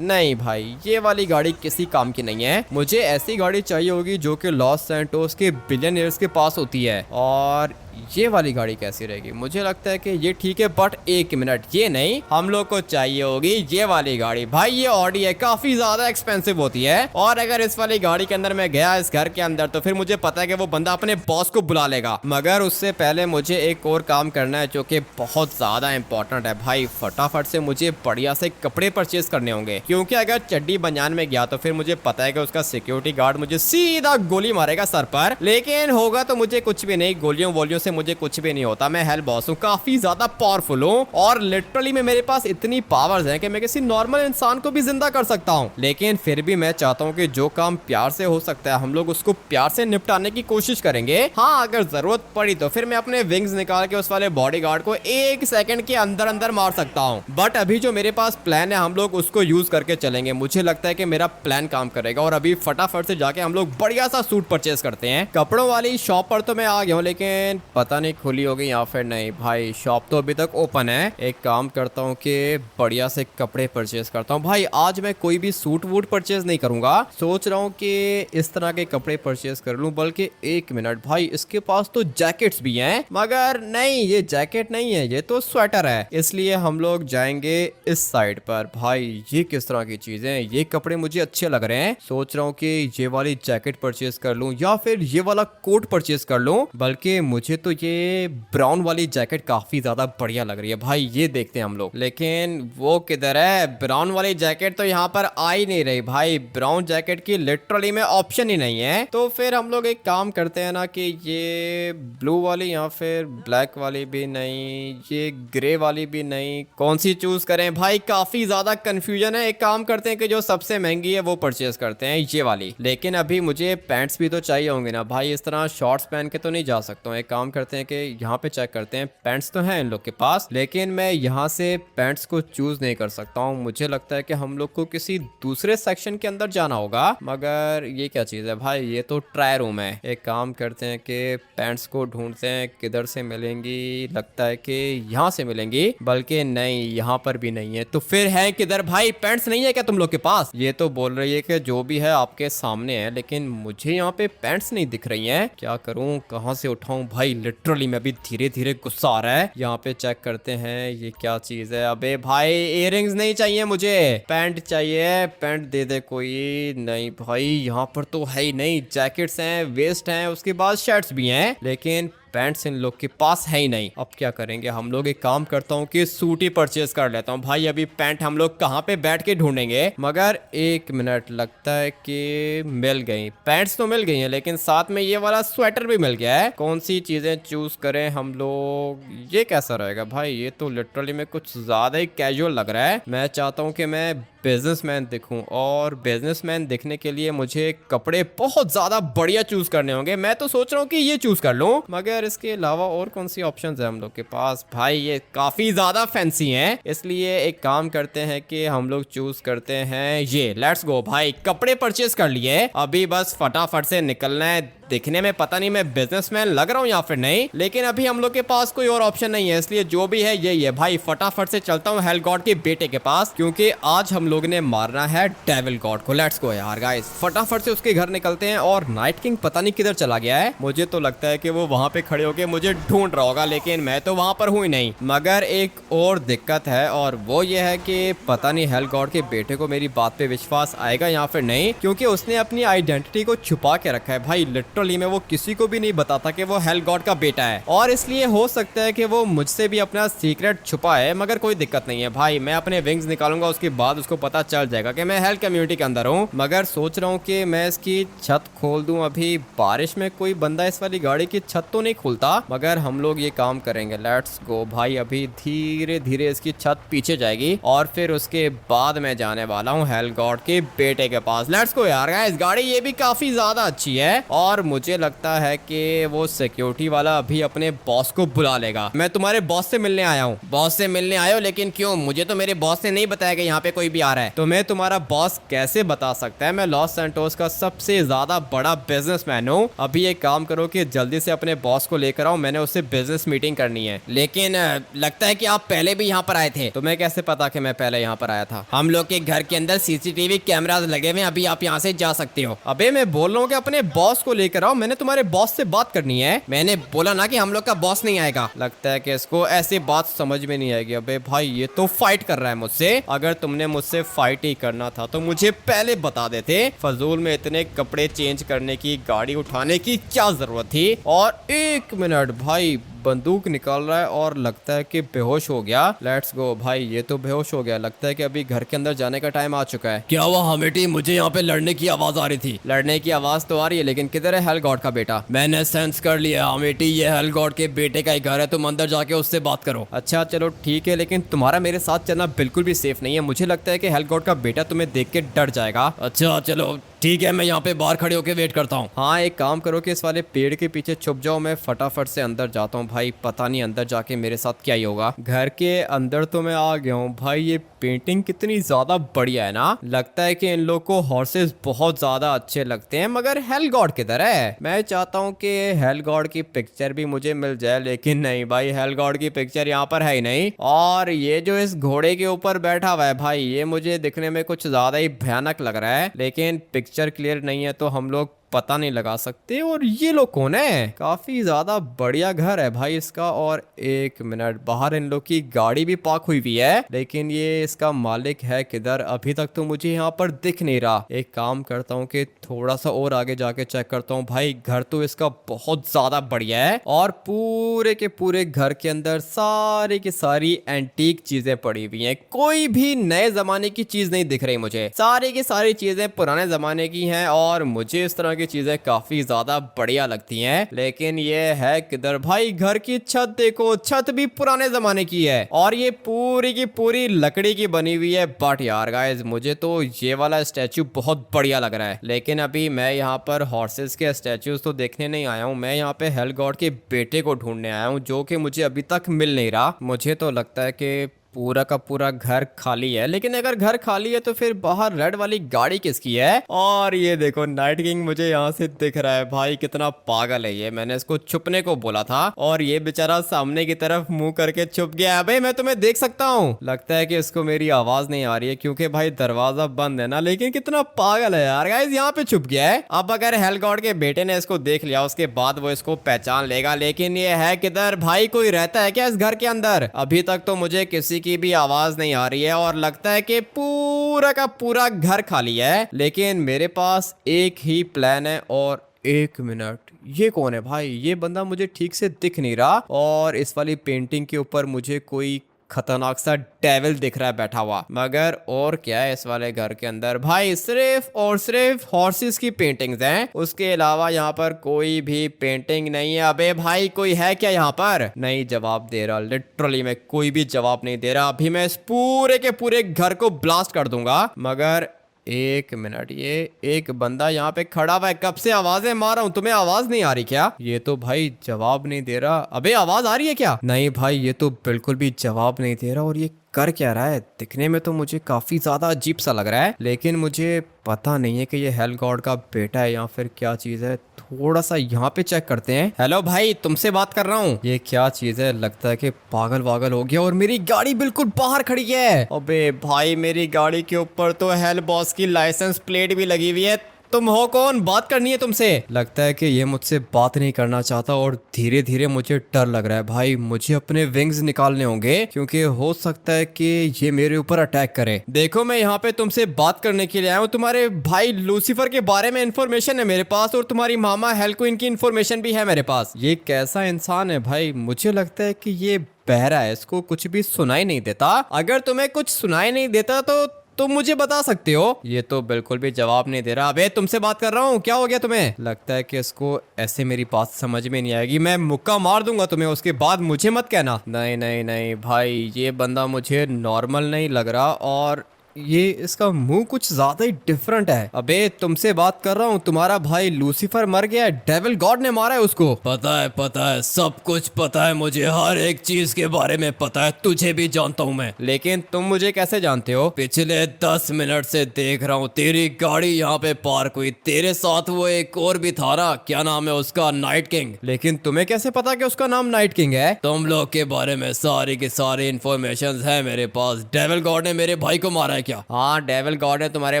नहीं भाई, ये वाली गाड़ी किसी काम की नहीं है। मुझे ऐसी गाड़ी चाहिए होगी जो कि लॉस सैंटोस के बिलियनियर्स के पास होती है। और ये वाली गाड़ी कैसी रहेगी? मुझे लगता है कि ये ठीक है, बट एक मिनट, ये नहीं, हम लोग को चाहिए होगी ये वाली गाड़ी। भाई ये ऑडी है, काफी ज्यादा एक्सपेंसिव होती है और अगर इस वाली गाड़ी के अंदर मैं गया इस घर के अंदर तो फिर मुझे पता है कि वो बंदा अपने बॉस को बुला लेगा। मगर उससे पहले मुझे एक और काम करना है जो कि बहुत ज्यादा इंपॉर्टेंट है भाई। फटाफट से मुझे बढ़िया से कपड़े परचेज करने होंगे, क्योंकि अगर चड्डी बनियान में गया तो फिर मुझे पता है कि उसका सिक्योरिटी गार्ड मुझे सीधा गोली मारेगा सर पर। लेकिन होगा तो मुझे कुछ भी नहीं, गोलियों वोलियों से मुझे कुछ भी नहीं होता। मैं हेल बॉस हूँ, काफी ज्यादा पावरफुल हूँ और लिटरली में मेरे पास इतनी पावर्स हैं कि मैं किसी नॉर्मल इंसान को भी जिंदा कर सकता हूँ। लेकिन फिर भी मैं चाहता हूँ कि जो काम प्यार से हो सकता है हम लोग उसको प्यार से निपटाने की कोशिश करेंगे। हाँ, अगर जरूरत पड़ी तो फिर मैं अपने विंग्स निकाल के उस वाले बॉडीगार्ड को 1 सेकंड के अंदर अंदर मार सकता हूँ। बट अभी जो मेरे पास प्लान है हम लोग उसको यूज करके चलेंगे। मुझे लगता है कि मेरा प्लान काम करेगा और अभी फटाफट से जाके हम लोग बढ़िया सा सूट परचेज करते हैं। कपड़ों वाली शॉप पर तो मैं आ गया हूँ, लेकिन पता नहीं खुली होगी या फिर नहीं। भाई शॉप तो अभी तक ओपन है। एक काम करता हूँ कि बढ़िया से कपड़े परचेज करता हूँ। भाई आज मैं कोई भी सूट वूट परचेज नहीं करूंगा, सोच रहा हूँ कि इस तरह के कपड़े परचेज कर लूं। बल्कि एक मिनट भाई, इसके पास तो जैकेट्स भी हैं, मगर नहीं, ये जैकेट नहीं है, ये तो स्वेटर है। इसलिए हम लोग जाएंगे इस साइड पर। भाई ये किस तरह की चीजें, ये कपड़े मुझे अच्छे लग रहे हैं। सोच रहा हूँ कि ये वाली जैकेट परचेज कर लूं या फिर ये वाला कोट परचेज कर लूं। बल्कि मुझे तो ये ब्राउन वाली जैकेट काफी ज्यादा बढ़िया लग रही है भाई, ये देखते हैं हम लोग। लेकिन वो किधर है? ब्राउन वाली जैकेट तो यहाँ पर आ ही नहीं रही भाई। ब्राउन जैकेट की लिटरली में ऑप्शन ही नहीं है। तो फिर हम लोग एक काम करते हैं ना कि ये ब्लू वाली या फिर ब्लैक वाली भी नहीं, ये ग्रे वाली भी नहीं, कौन सी चूज करें भाई? काफी ज्यादा कंफ्यूजन है। एक काम करते हैं कि जो सबसे महंगी है वो परचेज करते हैं, ये वाली। लेकिन अभी मुझे पैंट्स भी तो चाहिए होंगे ना भाई, इस तरह शॉर्ट्स पहन के तो नहीं जा सकता हूँ। एक काम करते हैं कि यहाँ पे चेक करते हैं, पैंट्स तो हैं इन लोग के पास, लेकिन मैं यहाँ से पैंट्स को चूज नहीं कर सकता हूँ। मुझे लगता है कि हम लोग को किसी दूसरे सेक्शन के अंदर जाना होगा। मगर ये क्या चीज है भाई? ये तो ट्राई रूम है। एक काम करते हैं कि पैंट्स को ढूंढते हैं किधर से मिलेंगी। लगता है कि यहाँ से मिलेंगी, बल्कि नहीं, यहाँ पर भी नहीं है। तो फिर है किधर भाई? पैंट्स नहीं है क्या तुम लोग के पास? ये तो बोल रही है कि जो भी है आपके सामने है, लेकिन मुझे यहाँ पे पैंट्स नहीं दिख रही हैं। क्या करूँ, कहाँ से उठाऊं भाई? लिटरली मैं भी धीरे धीरे गुस्सा आ रहा है। यहाँ पे चेक करते हैं, ये क्या चीज है? अबे भाई इयररिंग्स नहीं चाहिए मुझे, पैंट चाहिए। पैंट दे दे कोई। नहीं भाई, यहाँ पर तो है ही नहीं। जैकेट्स हैं, वेस्ट हैं, उसके बाद शर्ट्स भी हैं, लेकिन पैंट्स इन लोग के पास है ही नहीं। अब क्या करेंगे हम लोग? एक काम करता हूँ कि सूट ही परचेज कर लेता हूँ भाई। अभी पैंट हम लोग कहाँ पे बैठ के ढूंढेंगे? मगर एक मिनट, लगता है कि मिल गई। पैंट्स तो मिल गई हैं, लेकिन साथ में ये वाला स्वेटर भी मिल गया है। कौन सी चीजें चूज करें हम लोग? ये कैसा रहेगा भाई? ये तो लिटरली में कुछ ज्यादा ही कैजुअल लग रहा है। मैं चाहता हूँ कि मैं बिजनेसमैन दिखूं, और बिजनेसमैन दिखने के लिए मुझे कपड़े बहुत ज्यादा बढ़िया चूज करने होंगे। मैं तो सोच रहा हूँ कि ये चूज कर लूं, मगर इसके अलावा और कौन सी ऑप्शंस है हम लोग के पास? भाई ये काफी ज्यादा फैंसी हैं, इसलिए एक काम करते हैं कि हम लोग चूज करते हैं ये। लेट्स गो भाई, कपड़े परचेज कर लिए। अभी बस फटाफट से निकलना है। दिखने में पता नहीं मैं बिजनेसमैन लग रहा हूँ या फिर नहीं, लेकिन अभी हम लोग के पास कोई और ऑप्शन नहीं है, इसलिए जो भी है यही है भाई। फटाफट से चलता हूँ हेल गॉड के बेटे के पास, क्योंकि आज हम लोग ने मारना है डेविल गॉड को। लेट्स गो यार गाइस, फटाफट से उसके घर निकलते हैं। और नाइट किंग पता नहीं किधर चला गया है। मुझे तो लगता है कि वो वहां पे खड़े होके मुझे ढूंढ रहा होगा, लेकिन मैं तो वहां पर हूँ ही नहीं। मगर एक और दिक्कत है, और वो ये है कि पता नहीं हेल गॉड के बेटे को मेरी बात पे विश्वास आएगा या फिर नहीं, क्योंकि उसने अपनी आइडेंटिटी को छुपा के रखा है भाई। लिटरली लिटरली में वो किसी को भी नहीं बताता कि वो हेल गॉड का बेटा है, और इसलिए हो सकता है कि वो मुझसे भी अपना सीक्रेट छुपा है। मगर कोई दिक्कत नहीं है भाई, मैं अपने विंग्स निकालूंगा, उसके बाद उसको पता चल जाएगा कि मैं हेल कम्युनिटी के अंदर हूँ। मगर सोच रहा हूँ कि मैं इसकी छत खोल दूं। अभी बारिश में कोई बंदा इस वाली गाड़ी की छत तो नहीं खोलता, मगर हम लोग ये काम करेंगे। लेट्स गो भाई, अभी धीरे धीरे इसकी छत पीछे जाएगी और फिर उसके बाद मैं जाने वाला हूँ हेल गॉड के बेटे के पास। लेट्स गो यार गाइस, गाड़ी ये भी काफी ज्यादा अच्छी है और मुझे लगता है कि वो सिक्योरिटी वाला अभी अपने बॉस को बुला लेगा। मैं तुम्हारे बॉस से मिलने आया हूँ। बॉस से मिलने आयो, लेकिन क्यों? मुझे तो मेरे बॉस ने नहीं बताया कि यहाँ पे कोई भी आ रहा है। तो मैं तुम्हारा बॉस कैसे बता सकता है? मैं लॉस सैंटोस का सबसे ज्यादा बड़ा बिजनेसमैन हूँ। अभी एक काम करो कि जल्दी से अपने बॉस को लेकर आओ, मैंने उससे बिजनेस मीटिंग करनी है। लेकिन लगता है कि आप पहले भी यहाँ पर आए थे। तो मैं कैसे पता कि मैं पहले यहाँ पर आया था? हम लोग के घर के अंदर सीसीटीवी कैमरास लगे हुए हैं, अभी आप यहाँ से जा सकते हो। अबे मैं बोल रहा हूँ कि अपने बॉस को लेकर आओ, मैंने तुम्हारे बॉस से बात करनी है। मैंने बोला ना कि हम लोग का बॉस नहीं आएगा। लगता है कि इसको ऐसी बात समझ में नहीं आएगी। अबे भाई ये तो फाइट कर रहा है मुझसे। अगर तुमने मुझसे फाइट ही करना था तो मुझे पहले बता देते। फजूल में इतने कपड़े चेंज करने की, गाड़ी उठाने की क्या जरूरत थी? और एक मिनट भाई, बंदूक निकाल रहा है और लगता है कि बेहोश हो गया। लेट्स गो भाई, ये तो बेहोश हो गया। लगता है कि अभी घर के अंदर जाने का टाइम आ चुका है। क्या हुआ हमेटी? मुझे यहाँ पे लड़ने की आवाज आ रही थी। लड़ने की आवाज तो आ रही है, लेकिन किधर है हेल गॉड का बेटा? मैंने सेंस कर लिया हमेटी, ये हेल गॉड के बेटे का ही घर है, तुम अंदर जाके उससे बात करो। अच्छा चलो ठीक है, लेकिन तुम्हारा मेरे साथ चलना बिल्कुल भी सेफ नहीं है। मुझे लगता है कि हेल गॉड का बेटा तुम्हें देख के डर जाएगा। अच्छा चलो ठीक है, मैं यहाँ पे बाहर खड़े होके वेट करता हूँ। हाँ एक काम करो कि इस वाले पेड़ के पीछे छुप जाओ, मैं फटाफट से अंदर जाता हूँ। भाई पता नहीं अंदर जाके मेरे साथ क्या ही होगा। घर के अंदर तो मैं आ गया हूँ। भाई ये पेंटिंग कितनी ज्यादा बढ़िया है ना। लगता है कि इन लोग को हॉर्सेस बहुत ज्यादा अच्छे लगते हैं। मगर हेल गॉड किधर है? मैं चाहता हूँ कि हेल गॉड की पिक्चर भी मुझे मिल जाए, लेकिन नहीं भाई, हेल गॉड की पिक्चर यहाँ पर है ही नहीं। और ये जो इस घोड़े के ऊपर बैठा हुआ है भाई, ये मुझे दिखने में कुछ ज्यादा ही भयानक लग रहा है। लेकिन पिक्चर क्लियर नहीं है तो हम लोग पता नहीं लगा सकते। और ये लोग कौन है? काफी ज्यादा बढ़िया घर है भाई इसका। और एक मिनट, बाहर इन लोग की गाड़ी भी पार्क हुई हुई है, लेकिन ये इसका मालिक है किधर? अभी तक तो मुझे यहाँ पर दिख नहीं रहा। एक काम करता हूँ कि थोड़ा सा और आगे जाके चेक करता हूँ। भाई घर तो इसका बहुत ज्यादा बढ़िया है और पूरे के पूरे घर के अंदर सारी की सारी एंटीक चीजें पड़ी हुई हैं। कोई भी नए जमाने की चीज नहीं दिख रही मुझे। सारी की सारी चीजें पुराने जमाने की हैं और मुझे इस तरह की चीजें काफी ज्यादा बढ़िया लगती हैं। लेकिन ये है किधर? भाई घर की छत देखो, छत भी पुराने जमाने की है और ये पूरी की पूरी लकड़ी की बनी हुई है। बट यार गाइस, मुझे तो ये वाला स्टैचू बहुत बढ़िया लग रहा है। लेकिन अभी मैं यहाँ पर हॉर्सेस के स्टैचूज तो देखने नहीं आया हूँ। मैं यहाँ पे हेल गॉड के बेटे को ढूंढने आया हूँ, जो कि मुझे अभी तक मिल नहीं रहा। मुझे तो लगता है कि पूरा का पूरा घर खाली है। लेकिन अगर घर खाली है तो फिर बाहर रेड वाली गाड़ी किसकी है? और ये देखो नाइट किंग मुझे यहाँ से दिख रहा है। भाई कितना पागल है ये। मैंने इसको छुपने को बोला था और ये बेचारा सामने की तरफ मुंह करके छुप गया है। भाई मैं तुम्हें देख सकता हूँ। लगता है कि इसको मेरी आवाज नहीं आ रही है क्योंकि भाई दरवाजा बंद है ना। लेकिन कितना पागल है यार गाइस, यहाँ पे छुप गया है। अब अगर हेल गॉड के बेटे ने इसको देख लिया उसके बाद वो इसको पहचान लेगा। लेकिन ये है किधर? भाई कोई रहता है क्या इस घर के अंदर? अभी तक तो मुझे किसी की भी आवाज नहीं आ रही है और लगता है कि पूरा का पूरा घर खाली है। लेकिन मेरे पास एक ही प्लान है। और एक मिनट, ये कौन है भाई? ये बंदा मुझे ठीक से दिख नहीं रहा और इस वाली पेंटिंग के ऊपर मुझे कोई खतरनाक सा डेविल दिख रहा है बैठा हुआ। मगर और क्या है इस वाले घर के अंदर? भाई सिर्फ और सिर्फ हॉर्सेस की पेंटिंग्स हैं, उसके अलावा यहाँ पर कोई भी पेंटिंग नहीं है। अबे भाई कोई है क्या यहाँ पर? नहीं जवाब दे रहा, लिटरली में कोई भी जवाब नहीं दे रहा। अभी मैं इस पूरे के पूरे घर को ब्लास्ट कर दूंगा। मगर एक मिनट, ये एक बंदा यहाँ पे खड़ा हुआ है। कब से आवाजें मार रहा हूँ, तुम्हें आवाज नहीं आ रही क्या? ये तो भाई जवाब नहीं दे रहा। अबे आवाज आ रही है क्या? नहीं भाई ये तो बिल्कुल भी जवाब नहीं दे रहा। और ये कर क्या रहा है? दिखने में तो मुझे काफी ज्यादा अजीब सा लग रहा है, लेकिन मुझे पता नहीं है कि ये हेल गॉड का बेटा है या फिर क्या चीज है। थोड़ा सा यहाँ पे चेक करते हैं। हेलो भाई, तुमसे बात कर रहा हूँ। ये क्या चीज है? लगता है कि पागल वागल हो गया और मेरी गाड़ी बिल्कुल बाहर खड़ी है। अबे भाई मेरी गाड़ी के ऊपर तो हेल बॉस की लाइसेंस प्लेट भी लगी हुई है। तुम हो कौन? बात करनी है तुमसे। लगता है कि ये मुझसे बात नहीं करना चाहता और धीरे धीरे मुझे डर लग रहा है भाई। मुझे अपने विंग्स निकालने होंगे क्योंकि हो सकता है कि ये मेरे ऊपर अटैक करे। देखो मैं यहाँ पे तुमसे बात करने के लिए आया हूँ। तुम्हारे भाई लूसीफर के बारे में इंफॉर्मेशन है मेरे पास और तुम्हारी मामा हेलक्वीन की इंफॉर्मेशन भी है मेरे पास। ये कैसा इंसान है भाई? मुझे लगता है कि ये बहरा है, इसको कुछ भी सुनाई नहीं देता। अगर तुम्हें कुछ सुनाई नहीं देता तो तुम मुझे बता सकते हो। ये तो बिल्कुल भी जवाब नहीं दे रहा। अबे तुमसे बात कर रहा हूँ, क्या हो गया तुम्हें? लगता है कि इसको ऐसे मेरी बात समझ में नहीं आएगी। मैं मुक्का मार दूंगा तुम्हें, उसके बाद मुझे मत कहना। नहीं नहीं नहीं भाई, ये बंदा मुझे नॉर्मल नहीं लग रहा और ये इसका मुंह कुछ ज्यादा ही डिफरेंट है। अबे तुमसे बात कर रहा हूँ, तुम्हारा भाई लूसीफर मर गया है, डेविल गॉड ने मारा है उसको। पता है, सब कुछ पता है मुझे, हर एक चीज के बारे में पता है, तुझे भी जानता हूँ मैं। लेकिन तुम मुझे कैसे जानते हो? पिछले 10 मिनट से देख रहा हूँ, तेरी गाड़ी यहाँ पे पार्क हुई, तेरे साथ वो एक और भी था ना, क्या नाम है उसका, नाइट किंग। लेकिन तुम्हें कैसे पता कि उसका नाम नाइट किंग है? तुम लोग के बारे में सारी की सारी इन्फॉर्मेशन है मेरे पास। डेविल गॉड ने मेरे भाई को मारा है क्या? हाँ, डेविल गॉड ने तुम्हारे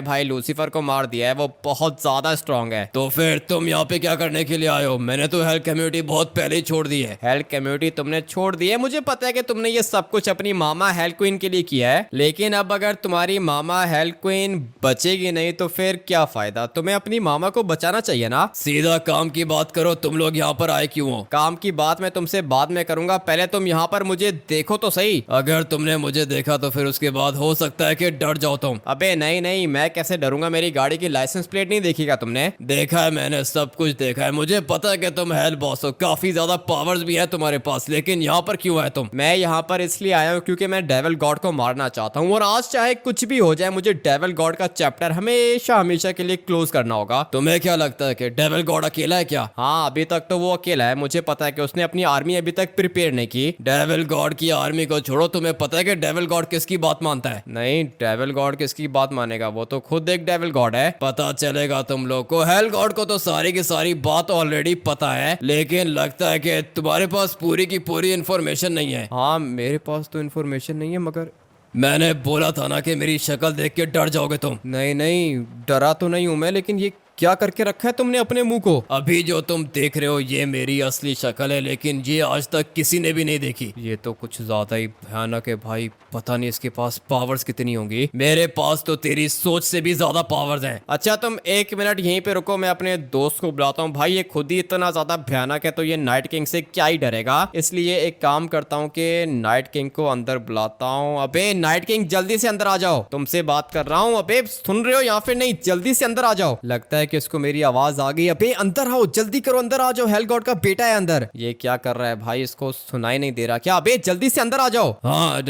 भाई लूसीफर को मार दिया है, वो बहुत ज्यादा स्ट्रांग है। तो फिर तुम यहाँ पे क्या करने के लिए आए हो? मैंने तो हेल्थ कम्युनिटी बहुत पहले ही छोड़ दी है। हेल्थ कम्युनिटी तुमने छोड़ दी है, मुझे पता है कि तुमने ये सब कुछ अपनी मामा हेल्थ क्वीन के लिए किया है। लेकिन अब अगर तुम्हारी मामा हेल्थ क्वीन बचेगी नहीं तो फिर क्या फायदा? तुम्हें अपनी मामा को बचाना चाहिए ना। सीधा काम की बात करो, तुम लोग यहाँ पर आए क्यों हो? काम की बात मैं तुमसे बाद में करूंगा, पहले तुम यहाँ पर मुझे देखो तो सही। अगर तुमने मुझे देखा तो फिर उसके बाद हो सकता है कि डर जाओ तुम। अबे नहीं नहीं, मैं कैसे डरूंगा? मेरी गाड़ी की लाइसेंस प्लेट नहीं देखी क्या तुमने? देखा है मैंने, सब कुछ देखा है, मुझे पता है कि तुम हेल बॉस हो, काफी ज्यादा पावर्स भी है तुम्हारे पास। लेकिन यहाँ पर क्यों है तुम? मैं यहाँ पर इसलिए आया हूँ क्योंकि मैं डेविल गॉड को मारना चाहता हूँ और आज चाहे कुछ भी हो जाए मुझे डेविल गॉड का चैप्टर हमेशा हमेशा के लिए क्लोज करना होगा। तुम्हें क्या लगता है कि डेविल गॉड अकेला है क्या? हाँ, अभी तक तो वो अकेला है। मुझे पता है कि उसने अपनी आर्मी अभी तक प्रिपेयर नहीं की। डेविल गॉड की आर्मी को छोड़ो, तुम्हें पता है कि डेविल गॉड किसकी बात मानता है? नहीं, डेविल गॉड किसकी बात मानेगा? वो तो खुद एक डेविल गॉड है। पता चलेगा तुम लोग को। हेल गॉड को तो सारी की सारी बात ऑलरेडी पता है, लेकिन लगता है कि तुम्हारे पास पूरी की पूरी इन्फॉर्मेशन नहीं है। हाँ, मेरे पास तो इन्फॉर्मेशन नहीं है, मगर मैंने बोला था ना कि मेरी शक्ल देख के डर जाओगे तुम। नहीं नहीं, डरा तो नहीं हूं मैं, लेकिन ये क्या करके रखा है तुमने अपने मुंह को? अभी जो तुम देख रहे हो ये मेरी असली शक्ल है, लेकिन ये आज तक किसी ने भी नहीं देखी। ये तो कुछ ज्यादा ही भयानक है भाई। पता नहीं इसके पास पावर्स कितनी होंगी। मेरे पास तो तेरी सोच से भी ज्यादा पावर्स हैं। अच्छा तुम 1 मिनट यहीं पे रुको, मैं अपने दोस्त को बुलाता हूँ। भाई ये खुद ही इतना ज्यादा भयानक है तो ये नाइट किंग से क्या ही डरेगा। इसलिए एक काम करता हूँ कि नाइट किंग को अंदर बुलाता हूँ। अबे नाइट किंग जल्दी से अंदर आ जाओ, तुमसे बात कर रहा हूँ। अबे सुन रहे हो या फिर नहीं? जल्दी से अंदर आ जाओ। लगता है कि इसको मेरी आवाज आ गई। अबे अंदर आओ, जल्दी करो, अंदर आ जाओ। हेल गॉड का बेटा है अंदर। ये क्या कर रहा है भाई? इसको सुनाई नहीं दे रहा क्या? अबे जल्दी से अंदर आ जाओ। हाँ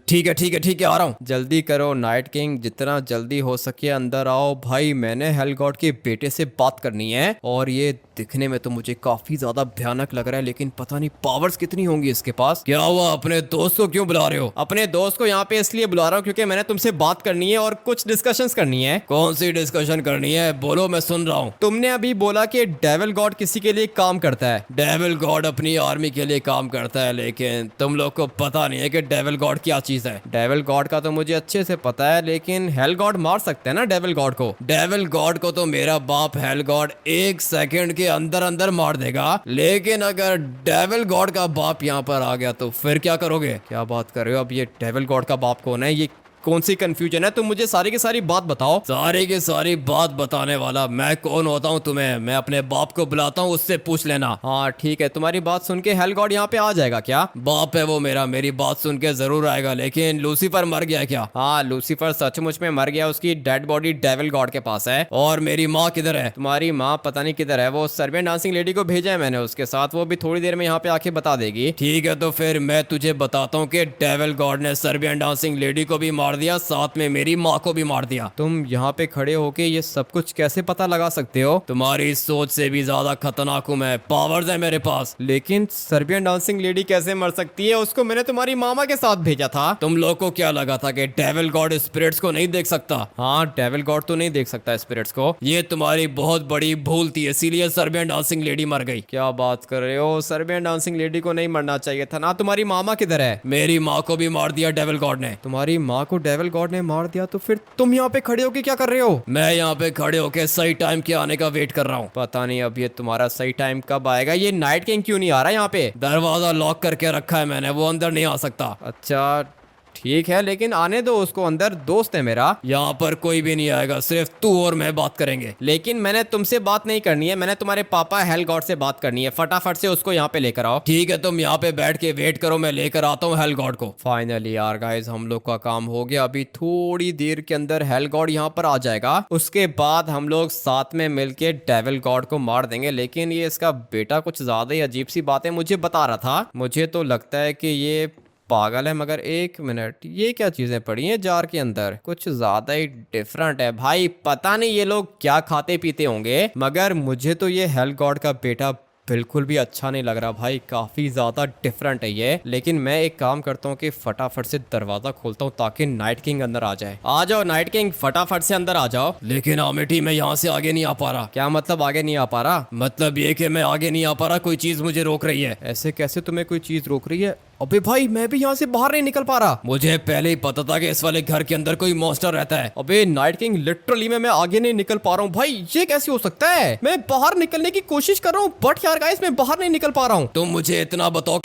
ठीक है आ रहा हूँ। जल्दी करो नाइट किंग, जितना जल्दी हो सके अंदर आओ। भाई मैंने हेल गॉड के बेटे से बात करनी है और ये दिखने में तो मुझे काफी ज्यादा भयानक लग रहा है, लेकिन पता नहीं पावर्स कितनी होंगी इसके पास। क्या हुआ? अपने दोस्त को क्यों बुला रहे हो? अपने दोस्त को यहाँ पे इसलिए बुला रहा हूँ क्योंकि मैंने तुमसे बात करनी है और कुछ डिस्कशंस करनी है। कौन सी डिस्कशन करनी है? बोलो, मैं सुन रहा हूँ। तुमने अभी बोला कि डेविल गॉड किसी के लिए काम करता है। डेविल गॉड अपनी आर्मी के लिए काम करता है, लेकिन तुम लोग को पता नहीं है कि डेविल गॉड क्या चीज है। डेविल गॉड का तो मुझे अच्छे से पता है, लेकिन हेल गॉड मार सकते हैं ना डेविल गॉड को? डेविल गॉड को तो मेरा बाप हेल गॉड 1 सेकंड के अंदर अंदर मार देगा, लेकिन अगर डेविल गॉड का बाप यहाँ पर आ गया तो फिर क्या करोगे? क्या बात कर रहे हो? अब ये डेविल गॉड का बाप कौन है? ये कौन सी कंफ्यूजन है? तुम मुझे सारी की सारी बात बताओ। सारी की सारी बात बताने वाला मैं कौन होता हूँ तुम्हें? मैं अपने बाप को बुलाता हूँ, उससे पूछ लेना। हाँ ठीक है, तुम्हारी बात सुन के हेल गॉड यहाँ पे आ जाएगा क्या? बाप है वो मेरा, मेरी बात सुन के जरूर आएगा। लेकिन लूसीफर मर गया क्या? हाँ, लूसीफर सचमुच में मर गया। उसकी डेड बॉडी डेविल गॉड के पास है। और मेरी माँ किधर है? तुम्हारी माँ पता नहीं किधर है। वो सर्बियन डांसिंग लेडी को भेजा है मैंने उसके साथ, वो भी थोड़ी देर में यहाँ पे आके बता देगी। ठीक है, तो फिर मैं तुझे बताता हूँ कि डेविल गॉड ने सर्बियन डांसिंग लेडी को भी मार दिया, साथ में मेरी माँ को भी मार दिया। तुम यहाँ पे खड़े होके ये सब कुछ कैसे पता लगा सकते हो? तुम्हारी सोच से भी ज्यादा खतरनाक हूँ मैं, पावर्स है मेरे पास। लेकिन सर्बियन डांसिंग लेडी कैसे मर सकती है? उसको मैंने तुम्हारी मामा के साथ भेजा था। तुम लोग को क्या लगा था कि डेविल गॉड स्पिरिट्स को नहीं देख सकता? हाँ, डेविल गॉड तो नहीं देख सकता स्पिरिट्स को। ये तुम्हारी बहुत बड़ी भूल थी, इसीलिए सर्बियन डांसिंग लेडी मर गई। क्या बात कर रहे हो? सर्बियन डांसिंग लेडी को नहीं मरना चाहिए था ना। तुम्हारी मामा किधर है? मेरी माँ को भी मार दिया डेविल गॉड ने। तुम्हारी माँ को को डेविल गॉड ने मार दिया तो फिर तुम यहाँ पे खड़े होके क्या कर रहे हो? मैं यहाँ पे खड़े होके सही टाइम के आने का वेट कर रहा हूँ। पता नहीं अब ये तुम्हारा सही टाइम कब आएगा। ये नाइट किंग क्यों नहीं आ रहा यहाँ पे? दरवाजा लॉक करके रखा है मैंने, वो अंदर नहीं आ सकता। अच्छा ठीक है, लेकिन आने दो उसको अंदर, दोस्त है मेरा। यहाँ पर कोई भी नहीं आएगा, सिर्फ तू और मैं बात करेंगे। लेकिन मैंने तुमसे बात नहीं करनी है, मैंने तुम्हारे पापा हेल गॉड से बात करनी है। फटाफट से उसको यहाँ पे लेकर आओ। ठीक है, तुम यहाँ पे बैठ के वेट करो, मैं लेकर आता हूँ हेल गॉड को। फाइनली यार गाइस, हम लोग का काम हो गया। अभी थोड़ी देर के अंदर हेल गॉड यहाँ पर आ जाएगा। उसके बाद हम लोग साथ में मिलके डेविल गॉड को मार देंगे। लेकिन ये इसका बेटा कुछ ज्यादा ही अजीब सी बातें मुझे बता रहा था। मुझे तो लगता है कि ये पागल है। मगर एक मिनट, ये क्या चीजें पड़ी हैं जार के अंदर? कुछ ज्यादा ही डिफरेंट है भाई। पता नहीं ये लोग क्या खाते पीते होंगे, मगर मुझे तो ये हेल गॉड का बेटा बिल्कुल भी अच्छा नहीं लग रहा भाई। काफी ज्यादा डिफरेंट है ये। लेकिन मैं एक काम करता हूँ कि फटाफट से दरवाजा खोलता हूँ ताकि नाइट किंग अंदर आ जाए। आ जाओ नाइट किंग, फटाफट से अंदर आ जाओ। लेकिन आमिटी, मैं यहाँ से आगे नहीं आ पा रहा। क्या मतलब आगे नहीं आ पा रहा? मतलब ये कि मैं आगे नहीं आ पा रहा, कोई चीज मुझे रोक रही है। ऐसे कैसे तुम्हें कोई चीज रोक रही है? अबे भाई, मैं भी यहाँ से बाहर नहीं निकल पा रहा। मुझे पहले ही पता था कि इस वाले घर के अंदर कोई मॉन्स्टर रहता है। अबे नाइट किंग, लिटरली मैं आगे नहीं निकल पा रहा हूँ भाई। ये कैसे हो सकता है? मैं बाहर निकलने की कोशिश कर रहा हूँ बट यार गाइस, मैं बाहर नहीं निकल पा रहा हूँ। तुम मुझे इतना बताओ,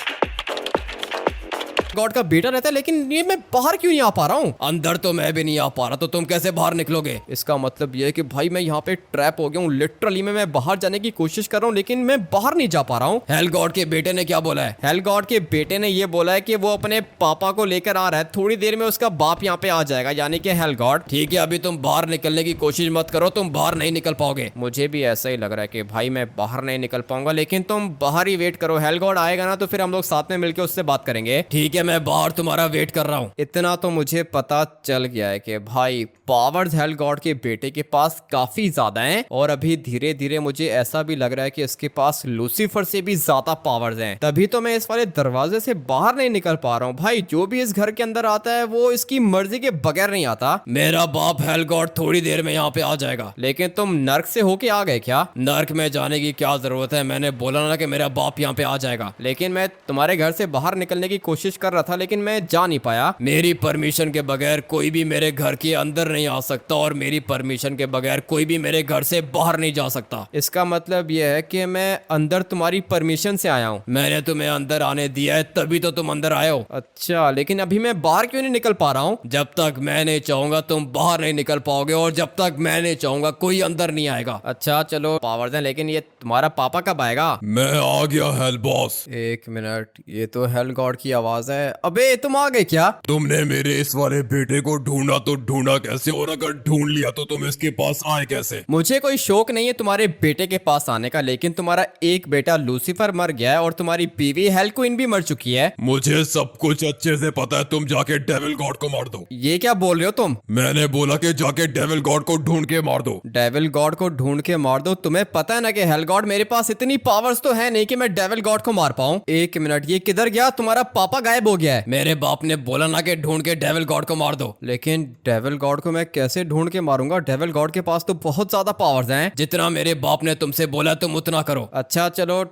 गॉड का बेटा रहता है, लेकिन ये मैं बाहर क्यों नहीं आ पा रहा हूँ? अंदर तो मैं भी नहीं आ पा रहा, तो तुम कैसे बाहर निकलोगे? इसका मतलब ये है कि भाई मैं यहाँ पे ट्रैप हो गया हूँ। लिटरली मैं बाहर जाने की कोशिश कर रहा हूँ लेकिन मैं बाहर नहीं जा पा रहा हूँ। हेल गॉड के बेटे ने क्या बोला है? हेल गॉड के बेटे ने ये बोला है कि वो अपने पापा को लेकर आ रहा है। थोड़ी देर में उसका बाप यहाँ पे आ जाएगा, यानी कि हेल गॉड। ठीक है, अभी तुम बाहर निकलने की कोशिश मत करो, तुम बाहर नहीं निकल पाओगे। मुझे भी ऐसा ही लग रहा है कि भाई मैं बाहर नहीं निकल पाऊंगा, लेकिन तुम बाहर ही वेट करो। हेल गॉड आएगा ना तो फिर हम लोग साथ में मिलकर उससे बात करेंगे। ठीक है, मैं बाहर तुम्हारा वेट कर रहा हूँ। इतना तो मुझे पता चल गया है कि भाई पावर्स हेल गॉड के बेटे के पास काफी ज्यादा हैं और अभी धीरे धीरे मुझे ऐसा भी लग रहा है कि इसके पास लूसीफर से भी ज्यादा पावर्स हैं। तभी तो मैं इस वाले दरवाजे से बाहर नहीं निकल पा रहा हूँ भाई। जो भी इस घर के अंदर आता है वो इसकी मर्जी के बगैर नहीं आता। मेरा बाप हेल गॉड थोड़ी देर में यहाँ पे आ जाएगा। लेकिन तुम नर्क से होके आ गए क्या? नर्क में जाने की क्या जरूरत है? मैंने बोला ना कि मेरा बाप यहाँ पे आ जाएगा। लेकिन मैं तुम्हारे घर से बाहर निकलने की कोशिश कर रहा था लेकिन मैं जा नहीं पाया। मेरी परमिशन के बगैर कोई भी मेरे घर के अंदर नहीं आ सकता और मेरी परमिशन के बगैर कोई भी मेरे घर से बाहर नहीं जा सकता। इसका मतलब यह है कि मैं अंदर तुम्हारी परमिशन से आया हूँ। मैंने तुम्हें अंदर आने दिया है तभी तो तुम अंदर आए हो। अच्छा, लेकिन अभी मैं बाहर क्यों नहीं निकल पा रहा हूँ? जब तक मैं नहीं चाहूंगा तुम बाहर नहीं निकल पाओगे और जब तक मैं नहीं चाहूंगा कोई अंदर नहीं आएगा। अच्छा चलो पावर्स हैं, लेकिन ये तुम्हारा पापा कब आएगा? मैं आ गया हेल बॉस। एक मिनट, ये तो हेल गॉड की आवाज है। अबे तुम आ गए क्या? तुमने मेरे इस वाले बेटे को ढूंढा तो ढूंढा कैसे, और अगर ढूंढ लिया तो तुम इसके पास आए कैसे? मुझे कोई शौक नहीं है तुम्हारे बेटे के पास आने का, लेकिन तुम्हारा एक बेटा लूसीफर मर गया है और तुम्हारी बीवी हेल क्वीन भी मर चुकी है। मुझे सब कुछ अच्छे से पता है। तुम जाके डेविल गॉड को मार दो। ये क्या बोल रहे हो तुम? मैंने बोला कि जाके डेविल गॉड को ढूंढ के मार दो। डेविल गॉड को ढूंढ के मार दो? तुम्हें पता है ना कि हेल गॉड मेरे पास इतनी पावर्स तो है नहीं कि मैं डेविल गॉड को मार पाऊं। एक मिनट, ये किधर गया? तुम्हारा पापा गायब हो गया है। मेरे बाप ने बोला ना कि ढूंढ के डेविल गॉड को मार दो। लेकिन डेविल गॉड को मैं कैसे ढूंढ के मारूंगा? डेविल गॉड के पास तो बहुत ज्यादा पावर्स हैं। जितना मेरे बाप ने तुमसे बोला तुम उतना करो। अच्छा चलो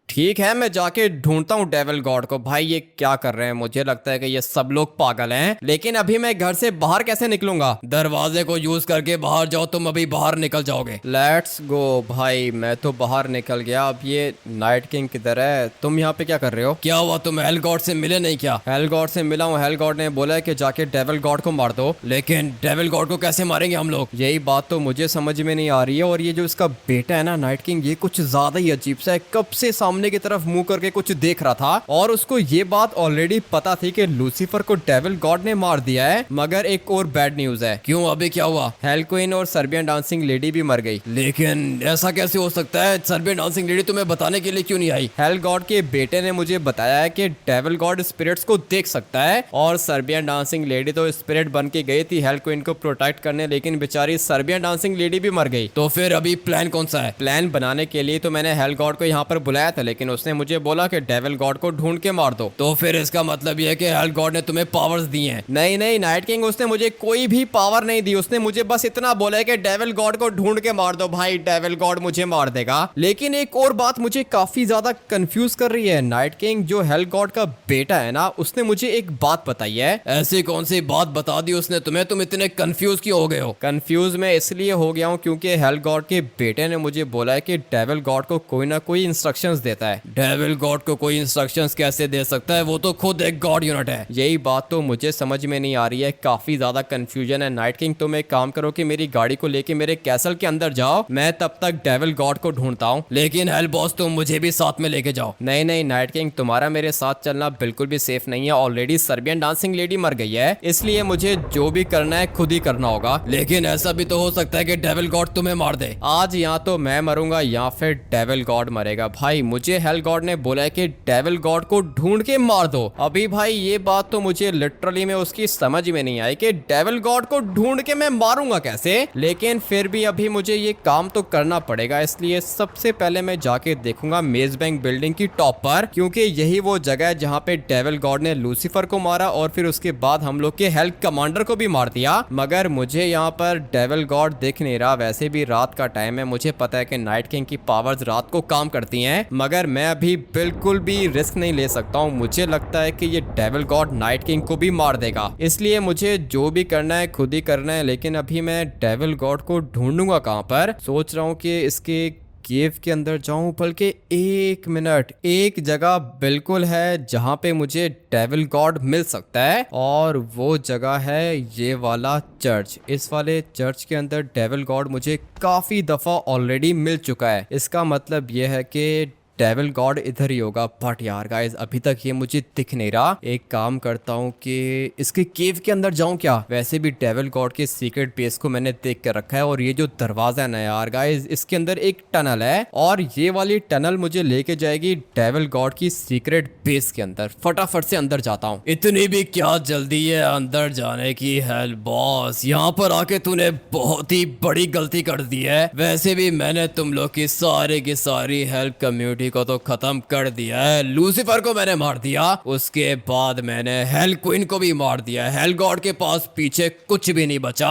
ठीक है, मैं जाके ढूंढता हूँ डेविल गॉड को। भाई ये क्या कर रहे हैं? मुझे लगता है कि ये सब लोग पागल हैं। लेकिन अभी मैं घर से बाहर कैसे निकलूंगा? दरवाजे को यूज करके बाहर जाओ, तुम अभी बाहर निकल जाओगे। लेट्स गो भाई, मैं तो बाहर निकल गया। अब ये नाइट किंग किधर है? तुम यहाँ पे क्या कर रहे हो? क्या हुआ, तुम हेल गॉड से मिले नहीं क्या? हेल गॉड से मिला हूँ। हेल गॉड ने बोला है कि जाके डेविल गॉड को मार दो। लेकिन डेविल गॉड को कैसे मारेंगे हम लोग? यही बात तो मुझे समझ में नहीं आ रही है। और ये जो इसका बेटा है ना नाइट किंग, ये कुछ ज्यादा ही अजीब सा है। कब से सामने की तरफ मुंह करके कुछ देख रहा था और उसको ये बात ऑलरेडी पता थी कि लूसीफर को डेविल गॉड ने मार दिया है। मगर एक और बैड न्यूज है। क्यों, अभी क्या हुआ? हेल क्वीन और सर्बियन डांसिंग लेडी भी मर गई। लेकिन ऐसा कैसे हो सकता है? सर्बियन डांसिंग लेडी तुम्हें बताने के लिए क्यों नहीं आई? हेल गॉड के बेटे ने मुझे बताया है कि डेविल गॉड स्पिरिट्स को देख सकता है और सर्बियन डांसिंग लेडी तो स्पिरिट बन के गई थी हेल क्वीन को प्रोटेक्ट करने, लेकिन बेचारी सर्बियन डांसिंग लेडी भी मर गई। तो फिर अभी प्लान कौन सा है? प्लान बनाने के लिए तो मैंने हेल गॉड को यहाँ पर बुलाया था, लेकिन उसने मुझे बोला कि डेविल गॉड को ढूंढ के मार दो। तो फिर इसका मतलब यह है कि हेल गॉड ने तुम्हें पावर्स दी हैं। नहीं नहीं नाइट किंग, उसने मुझे कोई भी पावर नहीं दी। उसने मुझे बस इतना बोला है कि डेविल गॉड को ढूंढ के मार दो। भाई डेविल गॉड मुझे मार देगा। लेकिन एक और बात मुझे काफी ज्यादा कंफ्यूज कर रही है। नाइट किंग जो हेल गॉड का बेटा है ना, उसने मुझे एक बात बताई है। ऐसी कौन सी बात बता दी उसने तुम्हें? तुम इतने कंफ्यूज क्यों हो गए हो? कंफ्यूज मैं इसलिए हो गया हूँ क्योंकि हेल गॉड के बेटे ने मुझे बोला है कि डेविल गॉड को कोई ना कोई इंस्ट्रक्शंस देता है। डेविल गॉड को कोई इंस्ट्रक्शंस कैसे दे सकता है? वो तो खुद एक गॉड यूनिट है। यही बात तो मुझे समझ में नहीं आ रही है, काफी ज्यादा कंफ्यूजन है। नाइट किंग तुम एक काम करो कि मेरी गाड़ी को लेके मेरे कैसल के अंदर जाओ, मैं तब तक डेविल गॉड को ढूंढता हूँ। लेकिन हेल बॉस तुम मुझे भी साथ में लेके जाओ। नहीं नहीं नाइट किंग, तुम्हारा मेरे साथ चलना बिल्कुल भी सेफ नहीं है। ऑलरेडी सर्बियन डांसिंग लेडी मर गई है, इसलिए मुझे जो भी करना है खुद ही करना होगा। लेकिन ऐसा भी तो हो सकता है कि डेविल गॉड तुम्हें मार दे। आज या तो मैं मरूंगा या फिर डेविल गॉड मरेगा। भाई मुझे हेल गॉड ने बोला है कि डेविल गॉड को ढूंढ के मार दो। अभी भाई ये बात तो मुझे लिटरली में उसकी समझ में नहीं आई कि डेविल गॉड को ढूंढ के मैं मारूंगा कैसे। लेकिन फिर भी अभी मुझे ये काम तो करना पड़ेगा, इसलिए सबसे पहले मैं जाके देखूंगा मेज बैंक बिल्डिंग की टॉप पर, क्योंकि यही वो जगह है जहाँ पे डेविल गॉड ने लूसीफर को मारा और फिर उसके बाद हम लोग के हेल्थ कमांडर को भी मार दिया। मगर मुझे यहाँ पर डेविल गॉड दिख नहीं रहा। वैसे भी रात का टाइम है, मुझे पता है कि नाइट किंग की पावर्स रात को काम करती हैं, मगर मैं अभी बिल्कुल भी रिस्क नहीं ले सकता हूँ। मुझे लगता है कि ये डेविल गॉड नाइट किंग को भी मार देगा, इसलिए मुझे जो भी करना है खुद ही करना है। लेकिन अभी मैं डेविल गॉड को ढूंढूंगा कहाँ पर? सोच रहा हूँ कि इसके केव के अंदर जाऊं। बल्कि एक मिनट, एक जगह बिल्कुल है जहां पे मुझे डेविल गॉड मिल सकता है, और वो जगह है ये वाला चर्च। इस वाले चर्च के अंदर डेविल गॉड मुझे काफी दफा ऑलरेडी मिल चुका है। इसका मतलब ये है कि डेविल गॉड इधर ही होगा। बट यार गाइस, अभी तक ये मुझे दिख नहीं रहा। एक काम करता हूँ कि इसके केव के अंदर जाऊं क्या? वैसे भी डेविल गॉड के सीक्रेट बेस को मैंने देख कर रखा है, और ये जो दरवाजा है ना यार गाइस, इसके अंदर एक टनल है, और ये वाली टनल मुझे लेके जाएगी डेविल गॉड की सीक्रेट बेस के अंदर। फटाफट से अंदर जाता हूँ। इतनी भी क्या जल्दी है अंदर जाने की हेल बॉस? यहाँ पर आके तूने बहुत ही बड़ी गलती कर दी है। वैसे भी मैंने तुम लोग की सारी हेल्प कम्युनिटी को तो खत्म कर दिया है। लूसीफर को मैंने मार दिया, उसके बाद मैंने हेल क्वीन को भी मार दिया। हेल गॉड के पास पीछे कुछ भी नहीं बचा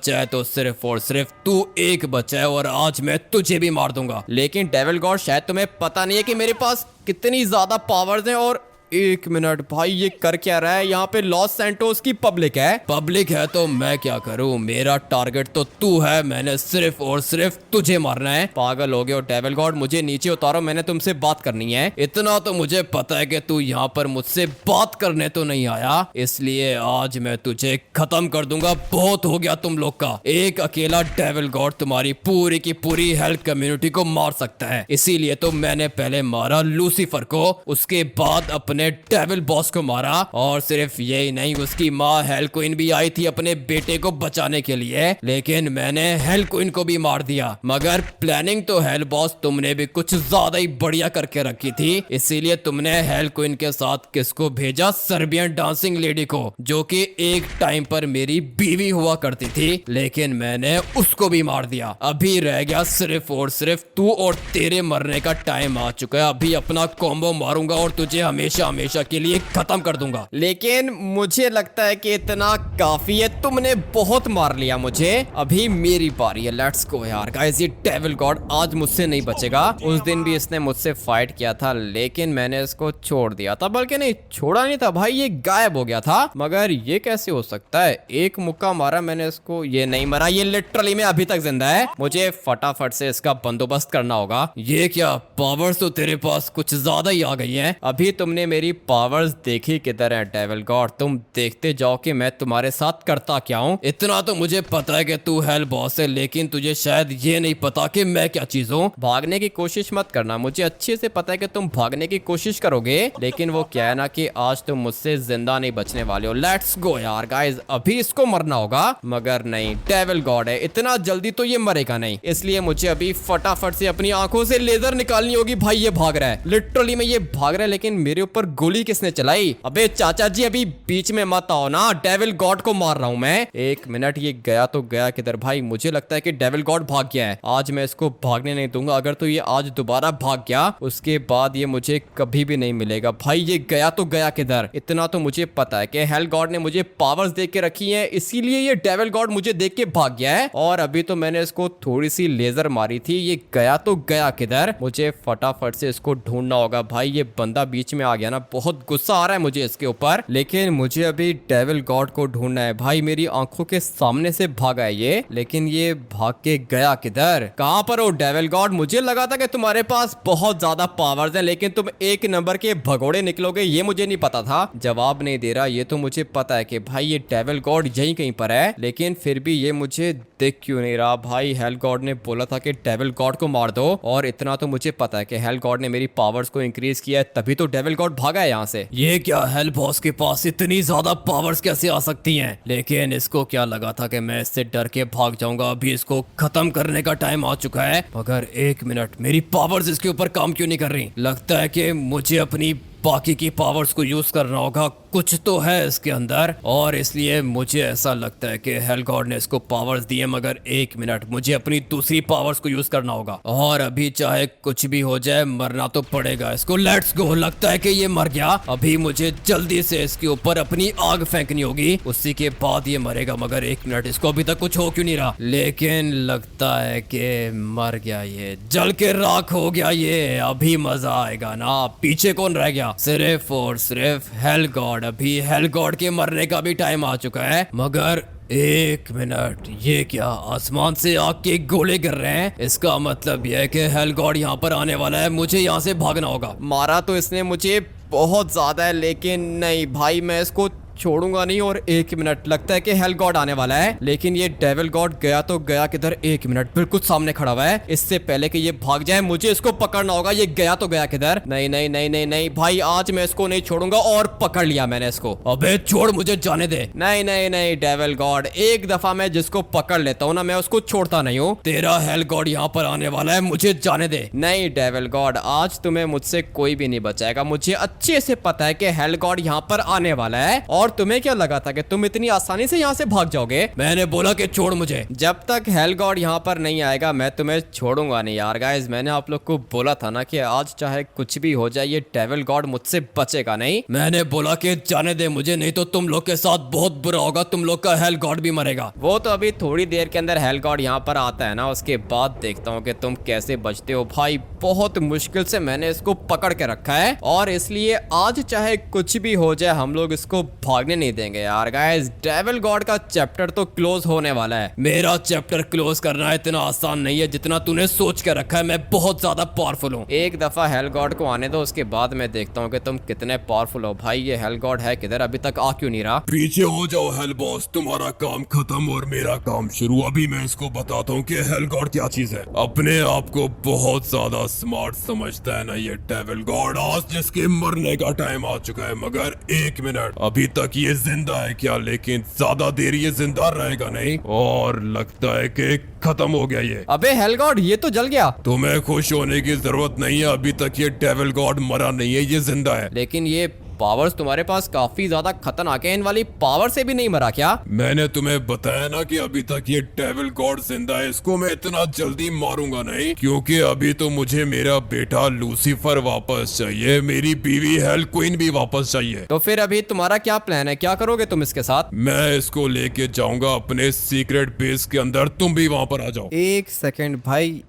है तो सिर्फ और सिर्फ तू एक बचा है, और आज मैं तुझे भी मार दूंगा। लेकिन डेविल गॉड, शायद तुम्हें पता नहीं है कि मेरे पास कितनी ज्यादा पावर्स हैं। और एक मिनट भाई, ये कर क्या रहा है? यहाँ पे लॉस सैंटोस की पब्लिक है तो मैं क्या करूं? मेरा टारगेट तो तू है, मैंने सिर्फ और सिर्फ तुझे मारना है। पागल हो गए हो डेविल गॉड, मुझे नीचे उतारो, मैंने तुमसे बात करनी है। इतना तो मुझे पता है कि तू यहाँ पर मुझसे बात करने तो नहीं आया, इसलिए आज मैं तुझे खत्म कर दूंगा। बहुत हो गया तुम लोग का। एक अकेला डेविल गॉड तुम्हारी पूरी की पूरी हेल्थ कम्युनिटी को मार सकता है, इसीलिए तो मैंने पहले मारा लूसीफर को, उसके बाद अपने डेविल बॉस को मारा। और सिर्फ यही नहीं, उसकी माँ हेल क्वीन भी आई थी अपने बेटे को बचाने के लिए, लेकिन मैंने हेल क्वीन को भी मार दिया। मगर प्लानिंग तो हेल बॉस तुमने भी कुछ ज्यादा ही बढ़िया करके रखी थी, इसीलिए तुमने हेल क्वीन के साथ किसको भेजा? सर्बियन डांसिंग लेडी को, जो कि एक टाइम पर मेरी बीवी हुआ करती थी, लेकिन मैंने उसको भी मार दिया। अभी रह गया सिर्फ और सिर्फ तू, और तेरे मरने का टाइम आ चुका है। अभी अपना कॉम्बो मारूंगा और तुझे हमेशा के लिए खत्म कर दूंगा। लेकिन मुझे लगता है कि इतना काफी है, तुमने बहुत मार लिया मुझे। अभी मेरी बारी है, लेट्स गो यार गाइस। ये डेविल गॉड आज मुझसे नहीं बचेगा। उस दिन भी इसने मुझसे फाइट किया था, लेकिन मैंने इसको छोड़ दिया था। बल्कि नहीं, छोड़ा नहीं था भाई, ये गायब हो गया था। मगर ये कैसे हो सकता है? एक मुक्का मारा मैंने इसको, ये नहीं मरा, ये लिटरली में अभी तक जिंदा है। मुझे फटाफट से इसका बंदोबस्त करना होगा। ये क्या पावर्स तो तेरे पास कुछ ज्यादा ही आ गई हैं। अभी तुमने मेरी पावर्स देखी किधर है डेविल गॉड? तुम देखते जाओ कि मैं तुम्हारे साथ करता क्या हूँ। इतना तो मुझे पता है कि तू हेल बॉस है, लेकिन तुझे शायद ये नहीं पता कि मैं क्या चीज हूँ। भागने की कोशिश मत करना, मुझे अच्छे से पता है कि तुम भागने की कोशिश करोगे, लेकिन वो क्या है ना कि आज तुम मुझसे जिंदा नहीं बचने वाले हो। लेट्स गो यार गाइस, अभी इसको मरना होगा। मगर नहीं, डेविल गॉड है, इतना जल्दी तो ये मरेगा नहीं, इसलिए मुझे अभी फटाफट से अपनी आंखों से लेजर निकालनी होगी। भाई ये भाग रहा है, लिटरली में ये भाग रहा है, लेकिन मेरे ऊपर ऊपर गोली किसने चलाई? अबे चाचा जी अभी बीच में मत आओ ना, डेविल गॉड को मार रहा हूँ मैं। एक मिनट, ये गया तो गया किधर भाई? मुझे लगता है कि डेविल गॉड भाग गया है। आज मैं इसको भागने नहीं दूंगा। अगर तो ये आज दोबारा भाग गया उसके बाद ये मुझे कभी भी नहीं मिलेगा। भाई ये गया तो गया किधर? इतना तो मुझे पता है कि हेल गॉड ने मुझे पावर्स दे के रखी है, इसीलिए ये डेविल गॉड मुझे देख के भाग गया है। और अभी तो मैंने इसको थोड़ी सी लेजर मारी थी। ये गया तो गया किधर? मुझे फटाफट से इसको ढूंढना होगा। भाई ये बंदा बीच में आ गया ना, बहुत गुस्सा आ रहा है मुझे इसके ऊपर। लेकिन मुझे अभी डेविल गॉड को ढूंढना है। भाई मेरी आंखों के सामने से भागा है ये, लेकिन ये भाग के गया किधर? कहां पर हो डेविल गॉड? मुझे लगा था कि तुम्हारे पास बहुत ज्यादा पावर्स हैं, लेकिन तुम एक नंबर के भगोड़े निकलोगे ये मुझे नहीं पता था। जवाब नहीं दे रहा। ये तो मुझे पता है कि भाई ये डेविल गॉड यहीं कहीं पर है, लेकिन फिर भी ये मुझे दिख क्यों नहीं रहा? भाई हेल गॉड ने बोला था कि डेविल गॉड को मार दो, और इतना तो मुझे पता है कि हेल गॉड ने मेरी पावर्स को इंक्रीज किया है, तभी तो डेविल गॉड भागा है यहाँ से। ये क्या, हेल बॉस के पास इतनी ज्यादा पावर्स कैसे आ सकती हैं? लेकिन इसको क्या लगा था कि मैं इससे डर के भाग जाऊंगा? अभी इसको खत्म करने का टाइम आ चुका है। मगर एक मिनट, मेरी पावर्स इसके ऊपर काम क्यों नहीं कर रही? लगता है कि मुझे अपनी बाकी की पावर्स को यूज करना होगा। कुछ तो है इसके अंदर, और इसलिए मुझे ऐसा लगता है कि हेल गॉड ने इसको पावर्स दिए। मगर एक मिनट, मुझे अपनी दूसरी पावर्स को यूज करना होगा, और अभी चाहे कुछ भी हो जाए मरना तो पड़ेगा इसको। Let's go. लगता है कि ये मर गया। अभी मुझे जल्दी से इसके ऊपर अपनी आग फेंकनी होगी, उसी के बाद ये मरेगा। मगर एक मिनट, इसको अभी तक कुछ हो क्यों नहीं रहा? लेकिन लगता है कि मर गया, ये जल के राख हो गया ये। अभी मजा आएगा ना। पीछे कौन रह गया? सिर्फ और सिर्फ हेल गॉड। अभी हेल गॉड के मरने का भी टाइम आ चुका है। मगर एक मिनट, ये क्या, आसमान से आग के गोले गिर रहे हैं? इसका मतलब यह है कि हेल गॉड यहाँ पर आने वाला है। मुझे यहाँ से भागना होगा। मारा तो इसने मुझे बहुत ज्यादा है, लेकिन नहीं भाई मैं इसको छोड़ूंगा नहीं। और एक मिनट, लगता है कि हेल गॉड आने वाला है, लेकिन ये डेविल गॉड गया तो गया किधर? एक मिनट, बिल्कुल सामने खड़ा हुआ है। इससे पहले कि ये भाग जाए मुझे इसको पकड़ना होगा। ये गया तो गया किधर? नहीं नहीं नहीं नहीं नहीं भाई, आज मैं इसको नहीं छोड़ूंगा। और पकड़ लिया मैंने इसको। अबे छोड़, मुझे जाने दे। नहीं नहीं नहीं डेविल गॉड, एक दफा मैं जिसको पकड़ लेता हूँ ना, मैं उसको छोड़ता नहीं हूँ। तेरा हेल गॉड यहाँ पर आने वाला है, मुझे जाने दे। नहीं डेविल गॉड, आज तुम्हें मुझसे कोई भी नहीं बचाएगा। मुझे अच्छे से पता है कि हेल गॉड यहाँ पर आने वाला है। और तुम्हें क्या लगा था कि तुम इतनी आसानी से यहाँ से भाग जाओगे? मैंने बोला कि छोड़ मुझे। जब तक हेल गॉड यहाँ पर नहीं आएगा मैं तुम्हें छोड़ूंगा नहीं यार। गाइस मैंने आप लोग को बोला था ना कि आज चाहे कुछ भी हो जाए ये डेविल गॉड मुझसे बचेगा नहीं। मैंने बोला कि जाने दे मुझे, नहीं तो तुम लोग के साथ बहुत बुरा होगा। तुम लोग का हेल गॉड भी मरेगा। वो तो अभी थोड़ी देर के अंदर हेल गॉड यहाँ पर आता है ना, उसके बाद देखता हूँ कि तुम कैसे बचते हो। भाई बहुत मुश्किल से मैंने इसको पकड़ के रखा है, और इसलिए आज चाहे कुछ भी हो जाए हम लोग इसको भागने नहीं देंगे यार। गाइस डेविल गॉड का चैप्टर तो क्लोज होने वाला है। मेरा चैप्टर क्लोज करना इतना आसान नहीं है जितना तूने सोच के रखा है। मैं बहुत ज्यादा पावरफुल हूँ। एक दफा हेल गॉड को आने दो, उसके बाद मैं देखता हूँ कि तुम कितने पावरफुल हो। भाई ये हेल गॉड है किधर? अभी तक आ क्यों नहीं रहा? पीछे हो जाओ हेल बॉस, तुम्हारा काम खत्म और मेरा काम शुरू। अभी मैं इसको बताता हूँ कि हेल गॉड क्या चीज है। अपने आप को बहुत ज्यादा स्मार्ट समझता है ना ये डेविल गॉड। आज जिसके मरने का टाइम आ चुका है। मगर एक मिनट, अभी तक ये जिंदा है क्या? लेकिन ज्यादा देर ये जिंदा रहेगा नहीं, और लगता है कि खत्म हो गया ये। अबे हेल गॉड, ये तो जल गया। तुम्हें खुश होने की जरूरत नहीं है, अभी तक ये डेविल गॉड मरा नहीं है, ये जिंदा है। लेकिन ये पावर्स तुम्हारे पास काफी ज्यादा खतरनाक है। इन वाली पावर से भी नहीं मरा क्या? मैंने तुम्हें बताया ना कि अभी तक ये डेविल गॉड जिंदा है। इसको मैं इतना जल्दी मारूंगा नहीं, क्योंकि अभी तो मुझे मेरा बेटा लूसीफर वापस चाहिए, मेरी बीवी हेल क्वीन भी वापस चाहिए। तो फिर अभी तुम्हारा क्या प्लान है? क्या करोगे तुम इसके साथ? मैं इसको लेके जाऊंगा अपने सीक्रेट बेस के अंदर, तुम भी वहां पर आ जाओ। एक सेकंड भाई,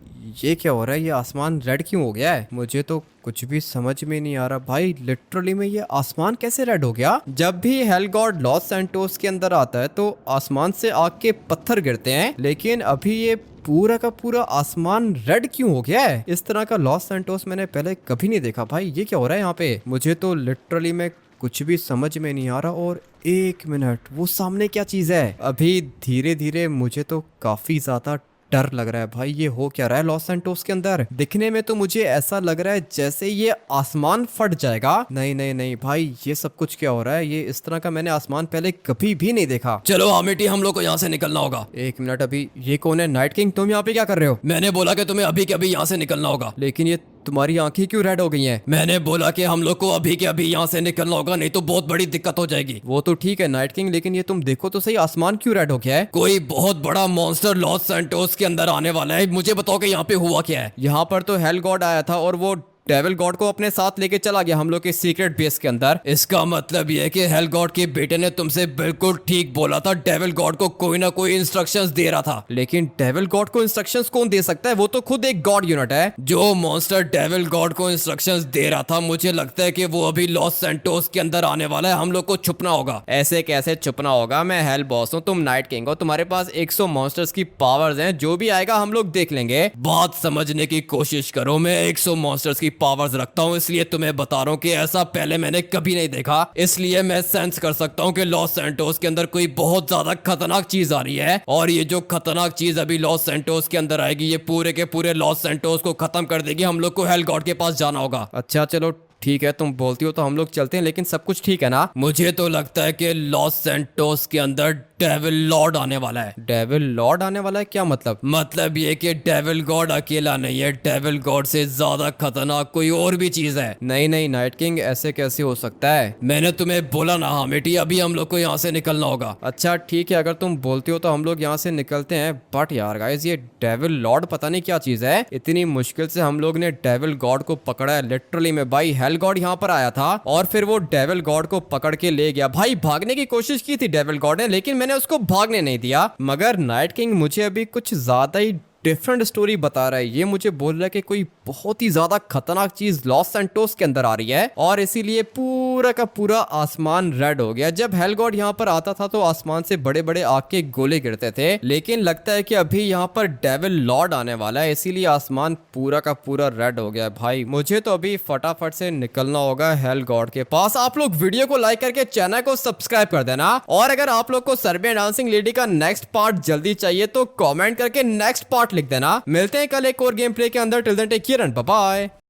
ये क्या हो रहा है? ये आसमान रेड क्यों हो गया है? मुझे तो कुछ भी समझ में नहीं आ रहा भाई। लिटरली में ये आसमान कैसे रेड हो गया? जब भी हेल गॉड लॉस सैंटोस के अंदर आता है तो आसमान से आग के पत्थर गिरते हैं, लेकिन अभी ये पूरा का पूरा आसमान रेड क्यों हो गया है? इस तरह का लॉस सैंटोस मैंने पहले कभी नहीं देखा भाई। ये क्या हो रहा है यहाँ पे? मुझे तो लिटरली में कुछ भी समझ में नहीं आ रहा। और एक मिनट, वो सामने क्या चीज है? अभी धीरे धीरे मुझे तो काफी ज्यादा डर लग रहा है भाई। ये हो क्या रहा है लॉस सैंटोस के अंदर? दिखने में तो मुझे ऐसा लग रहा है जैसे ये आसमान फट जाएगा। नहीं नहीं नहीं भाई, ये सब कुछ क्या हो रहा है? ये इस तरह का मैंने आसमान पहले कभी भी नहीं देखा। चलो हामिटी, हम लोग को यहाँ से निकलना होगा। एक मिनट, अभी ये कौन है? नाइट किंग, तुम यहाँ पे क्या कर रहे हो? मैंने बोला कि तुम्हें अभी के अभी यहाँ से निकलना होगा। लेकिन ये तुम्हारी आंखें क्यों रेड हो गई हैं? मैंने बोला कि हम लोग को अभी के अभी यहाँ से निकलना होगा, नहीं तो बहुत बड़ी दिक्कत हो जाएगी। वो तो ठीक है नाइट किंग, लेकिन ये तुम देखो तो सही, आसमान क्यों रेड हो गया है? कोई बहुत बड़ा मॉन्स्टर लॉस सैंटोस के अंदर आने वाला है। मुझे बताओ कि यहाँ पे हुआ क्या है। यहाँ पर तो हेल गॉड आया था और वो डेविल गॉड को अपने साथ लेके चला गया हम लोग के सीक्रेट बेस के अंदर। इसका मतलब ये है कि हेल गॉड के बेटे ने तुमसे बिल्कुल ठीक बोला था। डेविल गॉड को कोई ना कोई इंस्ट्रक्शंस दे रहा था। लेकिन डेविल गॉड को इंस्ट्रक्शंस कौन दे सकता है? वो तो खुद एक गॉड यूनिट है। जो मॉन्स्टर डेविल गॉड को इंस्ट्रक्शंस दे रहा था, मुझे लगता है कि वो अभी लॉस सैंटोस के अंदर आने वाला है। हम लोग को छुपना होगा। ऐसे कैसे छुपना होगा? मैं हेल बॉस हूँ, तुम नाइट किंग हो, तुम्हारे पास 100 मॉन्स्टर्स की पावर्स हैं। जो भी आएगा हम लोग देख लेंगे। बात समझने की कोशिश करो। मैं 100 मॉन्स्टर्स की पावर्स रखता हूँ, इसलिए तुम्हें बता रहा हूँ कि ऐसा पहले मैंने कभी नहीं देखा। इसलिए मैं सेंस कर सकता हूँ कि लॉस सैंटोस के अंदर कोई बहुत ज्यादा खतरनाक चीज आ रही है, और ये जो खतरनाक चीज अभी लॉस सैंटोस के अंदर आएगी, ये पूरे के पूरे लॉस सैंटोस को खत्म कर देगी। हम लोग को हेल गॉड के पास जाना होगा। अच्छा चलो ठीक है, तुम बोलती हो तो हम लोग चलते हैं, लेकिन सब कुछ ठीक है ना? मुझे तो लगता है कि लॉस सैंटोस के अंदर डेविल लॉर्ड आने वाला है। डेविल लॉर्ड आने वाला है? क्या मतलब? मतलब ये कि डेविल गॉड अकेला नहीं है, डेविल गॉड से ज्यादा खतरनाक कोई और भी चीज है। नहीं नहीं नाइट किंग, ऐसे कैसे हो सकता है? मैंने तुम्हें बोला ना हामिटी, अभी हम लोग को यहाँ से निकलना होगा। अच्छा ठीक है, अगर तुम बोलती हो तो हम लोग यहाँ से निकलते हैं। बट यार गाइस, ये डेविल लॉर्ड पता नहीं क्या चीज है। इतनी मुश्किल से हम लोग ने डेविल गॉड को पकड़ा है। लिटरली में भाई, हेल गॉड यहाँ पर आया था और फिर वो डेविल गॉड को पकड़ के ले गया। भाई भागने की कोशिश की थी डेविल गॉड ने, लेकिन मैंने उसको भागने नहीं दिया। मगर नाइट किंग मुझे अभी कुछ ज्यादा ही डिफरेंट स्टोरी बता रहा है। ये मुझे बोल रहा है कि कोई बहुत ही ज्यादा खतरनाक चीज लॉस सैंटोस के अंदर आ रही है, और इसीलिए पूरा का पूरा आसमान रेड हो गया। जब हेल गॉड यहाँ पर आता था तो आसमान से बड़े बड़े आग के गोले गिरते थे, लेकिन लगता है कि अभी यहाँ पर डेविल लॉर्ड आने वाला है, इसीलिए आसमान पूरा का पूरा रेड हो गया। भाई मुझे तो अभी फटाफट से निकलना होगा हेल गॉड के पास। आप लोग वीडियो को लाइक करके चैनल को सब्सक्राइब कर देना, और अगर आप लोग को सर्बियन डांसिंग लेडी का नेक्स्ट पार्ट जल्दी चाहिए तो कमेंट करके नेक्स्ट पार्ट लिख देना। मिलते हैं कल एक और गेम प्ले के अंदर। Till then take care and bye bye.